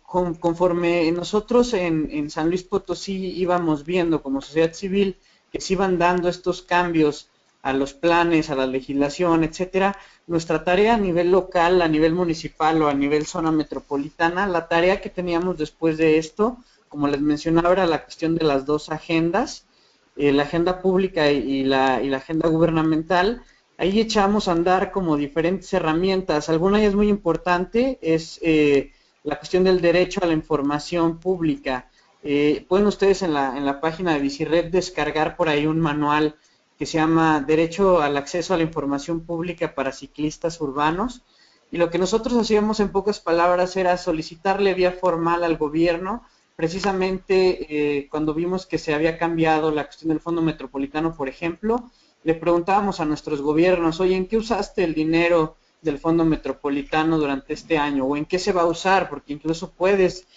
Conforme nosotros en San Luis Potosí íbamos viendo como sociedad civil que se iban dando estos cambios a los planes, a la legislación, etcétera, nuestra tarea a nivel local, a nivel municipal o a nivel zona metropolitana, la tarea que teníamos después de esto, como les mencionaba, era la cuestión de las dos agendas, la agenda pública y la agenda gubernamental. Ahí echamos a andar como diferentes herramientas. Alguna de ellas muy importante es la cuestión del derecho a la información pública. Pueden ustedes en la página de Bicirred descargar por ahí un manual que se llama Derecho al acceso a la información pública para ciclistas urbanos. Y lo que nosotros hacíamos en pocas palabras era solicitarle vía formal al gobierno, precisamente cuando vimos que se había cambiado la cuestión del Fondo Metropolitano, por ejemplo, le preguntábamos a nuestros gobiernos, oye, ¿en qué usaste el dinero del Fondo Metropolitano durante este año? ¿O en qué se va a usar? Porque incluso puedes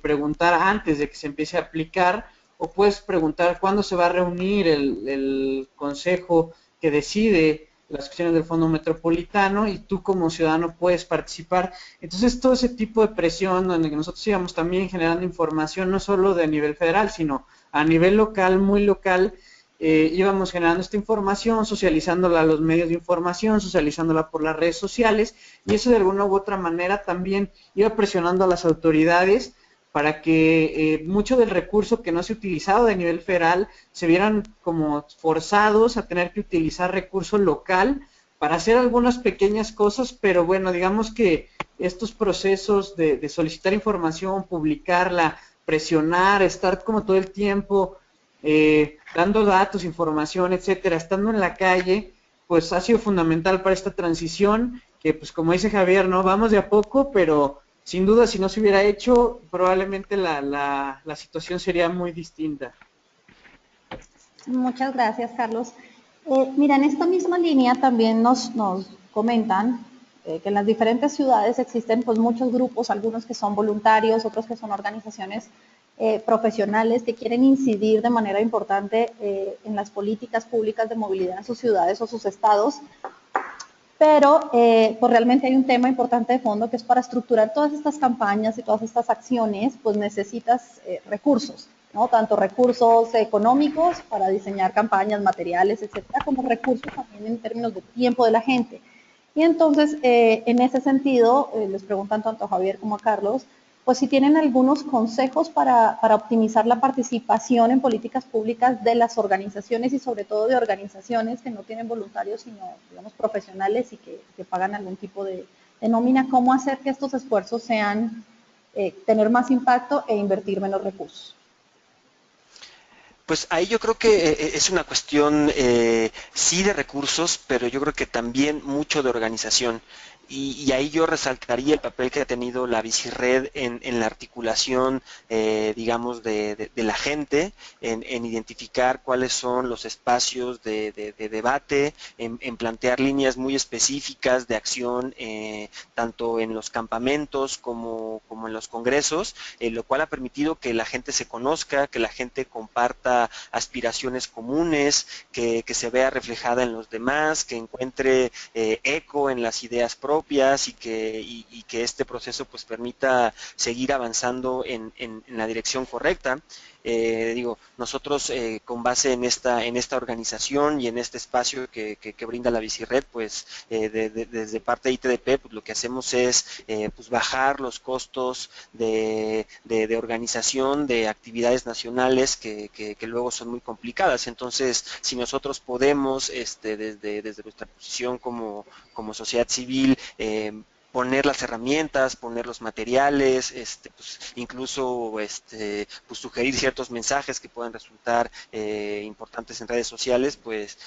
preguntar antes de que se empiece a aplicar, o puedes preguntar cuándo se va a reunir el consejo que decide las cuestiones del Fondo Metropolitano, y tú como ciudadano puedes participar. Entonces todo ese tipo de presión donde nosotros íbamos también generando información no solo de nivel federal, sino a nivel local, muy local, íbamos generando esta información, socializándola a los medios de información, socializándola por las redes sociales, y eso de alguna u otra manera también iba presionando a las autoridades para que mucho del recurso que no se utilizaba de nivel federal se vieran como forzados a tener que utilizar recurso local para hacer algunas pequeñas cosas, pero bueno, digamos que estos procesos de solicitar información, publicarla, presionar, estar como todo el tiempo dando datos, información, etcétera, estando en la calle, pues ha sido fundamental para esta transición, que pues como dice Javier, ¿no? Vamos de a poco, pero sin duda si no se hubiera hecho, probablemente la situación sería muy distinta. Muchas gracias, Carlos. Mira, en esta misma línea también nos comentan que en las diferentes ciudades existen pues muchos grupos, algunos que son voluntarios, otros que son organizaciones profesionales que quieren incidir de manera importante en las políticas públicas de movilidad en sus ciudades o sus estados, pero pues realmente hay un tema importante de fondo que es para estructurar todas estas campañas y todas estas acciones, pues necesitas recursos, ¿no? Tanto recursos económicos para diseñar campañas, materiales, etcétera, como recursos también en términos de tiempo de la gente. Y entonces, en ese sentido, les preguntan tanto a Javier como a Carlos, pues si tienen algunos consejos para optimizar la participación en políticas públicas de las organizaciones y sobre todo de organizaciones que no tienen voluntarios, sino, digamos, profesionales y que pagan algún tipo de nómina, ¿cómo hacer que estos esfuerzos sean, tener más impacto e invertir menos recursos? Pues ahí yo creo que es una cuestión sí de recursos, pero yo creo que también mucho de organización. Y ahí yo resaltaría el papel que ha tenido la Bicirred en la articulación, digamos, de la gente, en identificar cuáles son los espacios de debate, en plantear líneas muy específicas de acción, tanto en los campamentos como en los congresos, lo cual ha permitido que la gente se conozca, que la gente comparta aspiraciones comunes, que se vea reflejada en los demás, que encuentre eco en las ideas propias y que este proceso pues permita seguir avanzando en la dirección correcta. Digo, nosotros con base en esta organización y en este espacio que brinda la Bicirred, pues desde parte de ITDP, pues lo que hacemos es pues bajar los costos de organización de actividades nacionales que luego son muy complicadas. Entonces, si nosotros podemos, desde nuestra posición como sociedad civil, poner las herramientas, poner los materiales, pues, incluso pues, sugerir ciertos mensajes que puedan resultar importantes en redes sociales, pues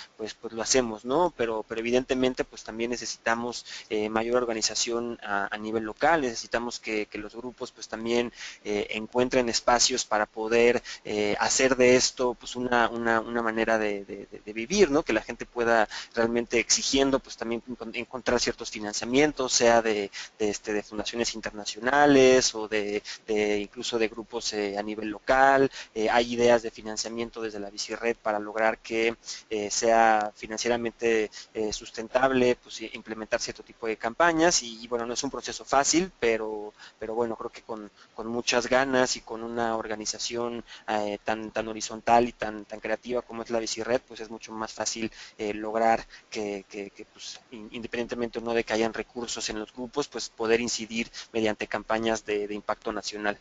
lo hacemos, ¿no? Pero evidentemente pues también necesitamos mayor organización a nivel local, necesitamos que los grupos pues también encuentren espacios para poder hacer de esto pues una manera de vivir, ¿no? Que la gente pueda realmente exigiendo pues también encontrar ciertos financiamientos, sea de fundaciones internacionales o incluso de grupos a nivel local. Hay ideas de financiamiento desde la Bicirred para lograr que sea financieramente sustentable, pues implementar cierto tipo de campañas y bueno, no es un proceso fácil, pero bueno, creo que con muchas ganas y con una organización tan horizontal y tan creativa como es la Bicirred, pues es mucho más fácil lograr que pues, independientemente o no de que hayan recursos en los grupos, pues poder incidir mediante campañas de impacto nacional.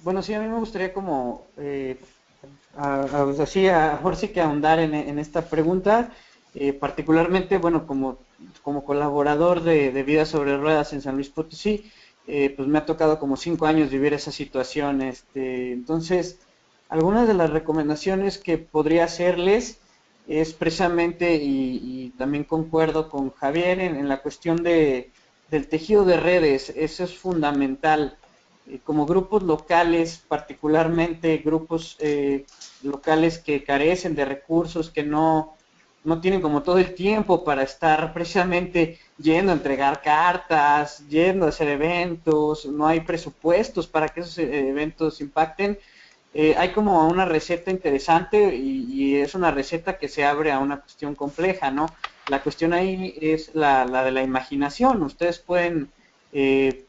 Bueno, sí, a mí me gustaría como, así, ahora sí que ahondar en esta pregunta, particularmente, bueno, como colaborador de Vida sobre Ruedas en San Luis Potosí, pues me ha tocado como 5 años vivir esa situación, entonces, algunas de las recomendaciones que podría hacerles es precisamente, y también concuerdo con Javier en la cuestión del tejido de redes, eso es fundamental. Como grupos locales, particularmente grupos locales que carecen de recursos, que no tienen como todo el tiempo para estar precisamente yendo a entregar cartas, yendo a hacer eventos, no hay presupuestos para que esos eventos impacten. Hay como una receta interesante y es una receta que se abre a una cuestión compleja, ¿no? La cuestión ahí es la de la imaginación. Ustedes pueden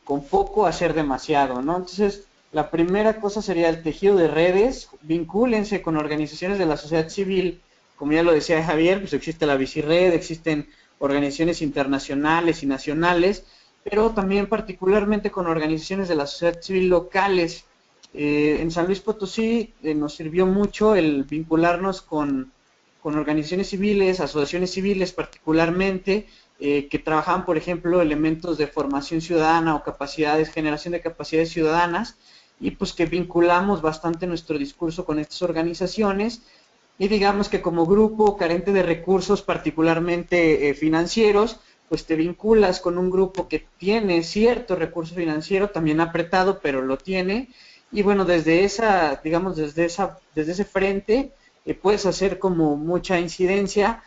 con poco hacer demasiado, ¿no? Entonces, La primera cosa sería el tejido de redes, vincúlense con organizaciones de la sociedad civil, como ya lo decía Javier, pues existe la Bicired, existen organizaciones internacionales y nacionales, pero también particularmente con organizaciones de la sociedad civil locales. En San Luis Potosí nos sirvió mucho el vincularnos con organizaciones civiles, asociaciones civiles particularmente, que trabajaban, por ejemplo, elementos de formación ciudadana o capacidades, generación de capacidades ciudadanas, y pues que vinculamos bastante nuestro discurso con estas organizaciones, y digamos que como grupo carente de recursos, particularmente financieros, pues te vinculas con un grupo que tiene cierto recurso financiero, también apretado, pero lo tiene, y bueno, desde esa, digamos, desde ese frente, puedes hacer como mucha incidencia,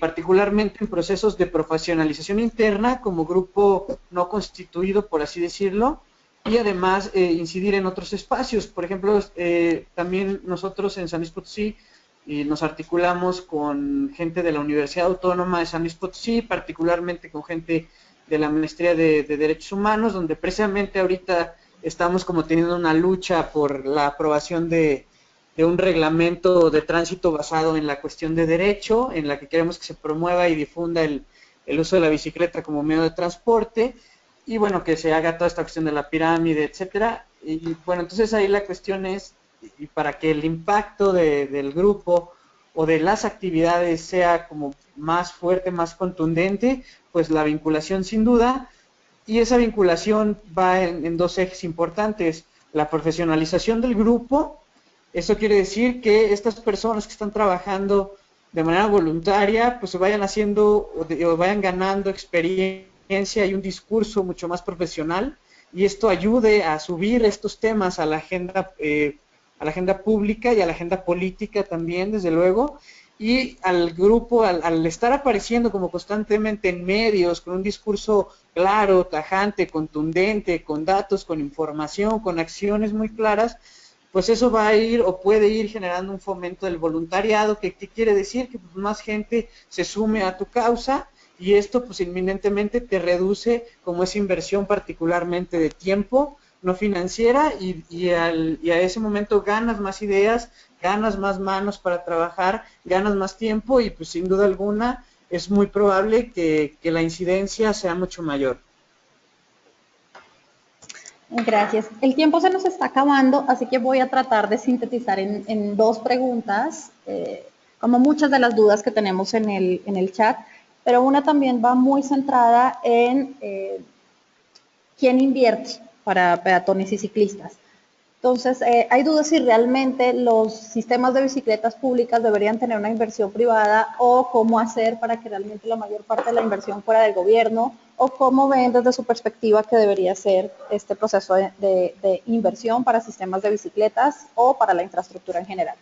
particularmente en procesos de profesionalización interna como grupo no constituido, por así decirlo, y además incidir en otros espacios. Por ejemplo, también nosotros en San Luis Potosí nos articulamos con gente de la Universidad Autónoma de San Luis Potosí, particularmente con gente de la Maestría de Derechos Humanos, donde precisamente ahorita estamos como teniendo una lucha por la aprobación de un reglamento de tránsito basado en la cuestión de derecho, en la que queremos que se promueva y difunda el uso de la bicicleta como medio de transporte, y bueno, que se haga toda esta cuestión de la pirámide, etcétera. Y bueno, entonces ahí la cuestión es, y para que el impacto del grupo o de las actividades sea como más fuerte, más contundente, pues la vinculación sin duda, y esa vinculación va en dos ejes importantes: la profesionalización del grupo. Eso quiere decir que estas personas que están trabajando de manera voluntaria, pues se vayan haciendo o vayan ganando experiencia y un discurso mucho más profesional, y esto ayude a subir estos temas a la agenda pública y a la agenda política también, desde luego, y al grupo, al estar apareciendo como constantemente en medios, con un discurso claro, tajante, contundente, con datos, con información, con acciones muy claras, pues eso va a ir o puede ir generando un fomento del voluntariado, que quiere decir que pues, más gente se sume a tu causa, y esto pues inminentemente te reduce como esa inversión particularmente de tiempo, no financiera, y a ese momento ganas más ideas, ganas más manos para trabajar, ganas más tiempo, y pues sin duda alguna es muy probable que la incidencia sea mucho mayor. Gracias. El tiempo se nos está acabando, así que voy a tratar de sintetizar en dos preguntas, como muchas de las dudas que tenemos en el chat, pero una también va muy centrada en quién invierte para peatones y ciclistas. Entonces, hay dudas si realmente los sistemas de bicicletas públicas deberían tener una inversión privada, o cómo hacer para que realmente la mayor parte de la inversión fuera del gobierno, o cómo ven desde su perspectiva que debería ser este proceso de inversión para sistemas de bicicletas o para la infraestructura en general.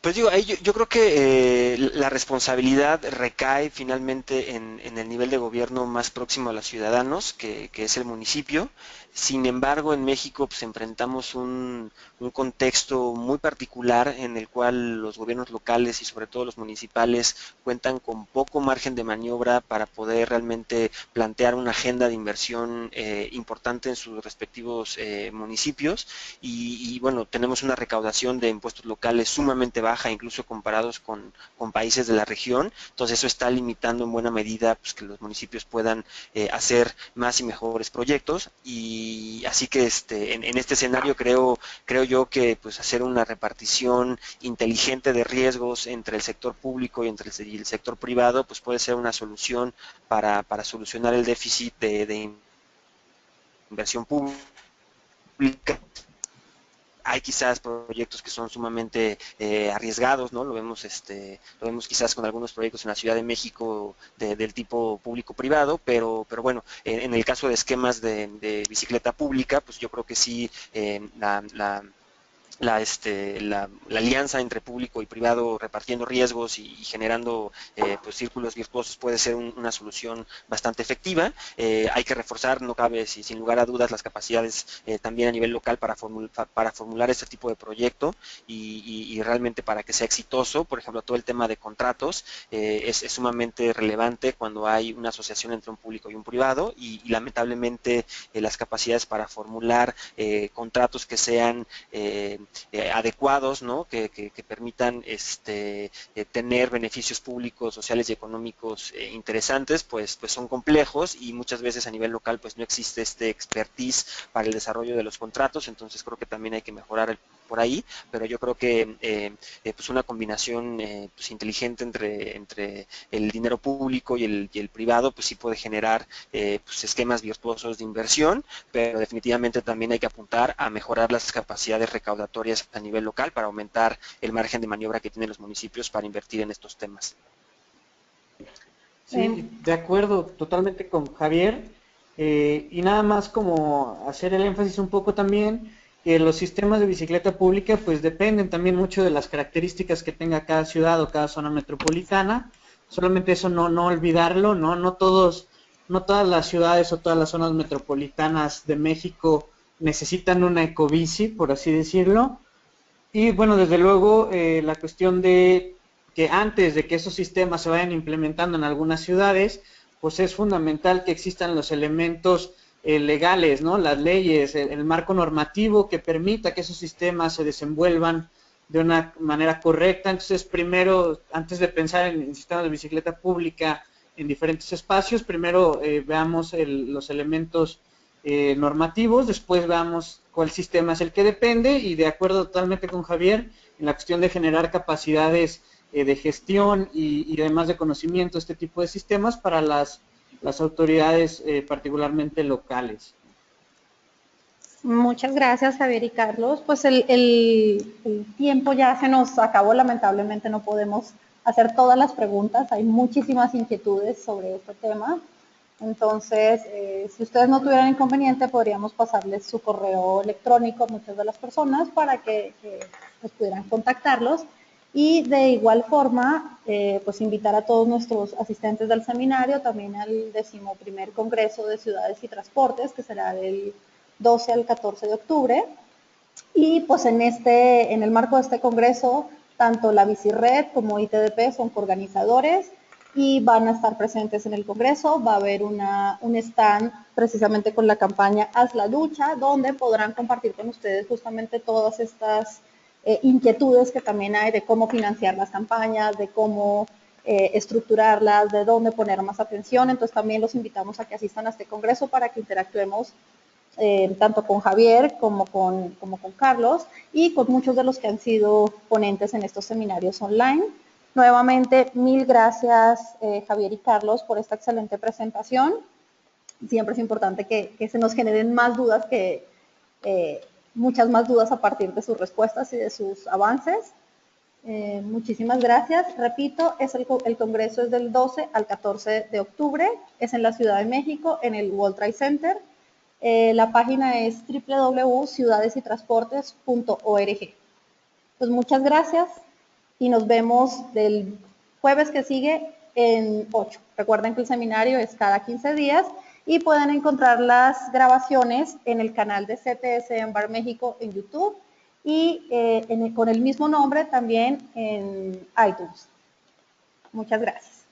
Pues digo, ahí yo creo que la responsabilidad recae finalmente en el nivel de gobierno más próximo a los ciudadanos, que es el municipio. Sin embargo, en México pues, enfrentamos un contexto muy particular en el cual los gobiernos locales y sobre todo los municipales cuentan con poco margen de maniobra para poder realmente plantear una agenda de inversión importante en sus respectivos municipios, y bueno, tenemos una recaudación de impuestos locales sumamente baja, incluso comparados con países de la región. Entonces eso está limitando en buena medida pues, que los municipios puedan hacer más y mejores proyectos, y así que en este escenario creo yo que pues hacer una repartición inteligente de riesgos entre el sector público y entre el sector privado pues puede ser una solución para solucionar el déficit de inversión pública. Hay quizás proyectos que son sumamente arriesgados, ¿no? Lo vemos quizás con algunos proyectos en la Ciudad de México del tipo público-privado, pero bueno, en el caso de esquemas de bicicleta pública, pues yo creo que sí, la alianza entre público y privado repartiendo riesgos y generando pues círculos virtuosos puede ser una solución bastante efectiva. Hay que reforzar, no cabe sin lugar a dudas, las capacidades también a nivel local para formular este tipo de proyecto y realmente para que sea exitoso. Por ejemplo, todo el tema de contratos es sumamente relevante cuando hay una asociación entre un público y un privado y lamentablemente las capacidades para formular contratos que sean adecuados, ¿no? que permitan tener beneficios públicos, sociales y económicos interesantes, pues son complejos y muchas veces a nivel local pues no existe este expertise para el desarrollo de los contratos, entonces creo que también hay que mejorar por ahí, pero yo creo que pues una combinación pues inteligente entre el dinero público y el privado pues sí puede generar pues esquemas virtuosos de inversión, pero definitivamente también hay que apuntar a mejorar las capacidades recaudatorias a nivel local para aumentar el margen de maniobra que tienen los municipios para invertir en estos temas. Sí, de acuerdo, totalmente con Javier. Y nada más como hacer el énfasis un poco también que los sistemas de bicicleta pública pues dependen también mucho de las características que tenga cada ciudad o cada zona metropolitana. Solamente eso no olvidarlo, no todas las ciudades o todas las zonas metropolitanas de México necesitan una ecobici, por así decirlo. Y bueno, desde luego la cuestión de que antes de que esos sistemas se vayan implementando en algunas ciudades, pues es fundamental que existan los elementos legales, ¿no? Las leyes, el marco normativo que permita que esos sistemas se desenvuelvan de una manera correcta. Entonces, primero, antes de pensar en sistemas de bicicleta pública en diferentes espacios, primero veamos los elementos normativos, después veamos cuál sistema es el que depende y de acuerdo totalmente con Javier en la cuestión de generar capacidades de gestión y además de conocimiento este tipo de sistemas para las autoridades particularmente locales. Muchas gracias, Javier y Carlos. Pues el tiempo ya se nos acabó, lamentablemente no podemos hacer todas las preguntas, hay muchísimas inquietudes sobre este tema. Entonces, si ustedes no tuvieran inconveniente, podríamos pasarles su correo electrónico a muchas de las personas para que pues, pudieran contactarlos. Y de igual forma, pues invitar a todos nuestros asistentes del seminario también al 11º Congreso de Ciudades y Transportes, que será del 12 al 14 de octubre. Y pues en el marco de este congreso, tanto la Bicirred como ITDP son coorganizadores y van a estar presentes en el congreso. Va a haber un stand precisamente con la campaña Haz la Lucha, donde podrán compartir con ustedes justamente todas estas inquietudes que también hay de cómo financiar las campañas, de cómo estructurarlas, de dónde poner más atención. Entonces también los invitamos a que asistan a este congreso para que interactuemos tanto con Javier como con Carlos y con muchos de los que han sido ponentes en estos seminarios online. Nuevamente, mil gracias Javier y Carlos por esta excelente presentación. Siempre es importante que se nos generen más dudas, muchas más dudas a partir de sus respuestas y de sus avances. Muchísimas gracias. Repito, el congreso es del 12 al 14 de octubre, es en la Ciudad de México, en el World Trade Center. La página es www.ciudadesytransportes.org. Pues muchas gracias y nos vemos del jueves que sigue en 8. Recuerden que el seminario es cada 15 días y pueden encontrar las grabaciones en el canal de CTS Embark México en YouTube y con el mismo nombre también en iTunes. Muchas gracias.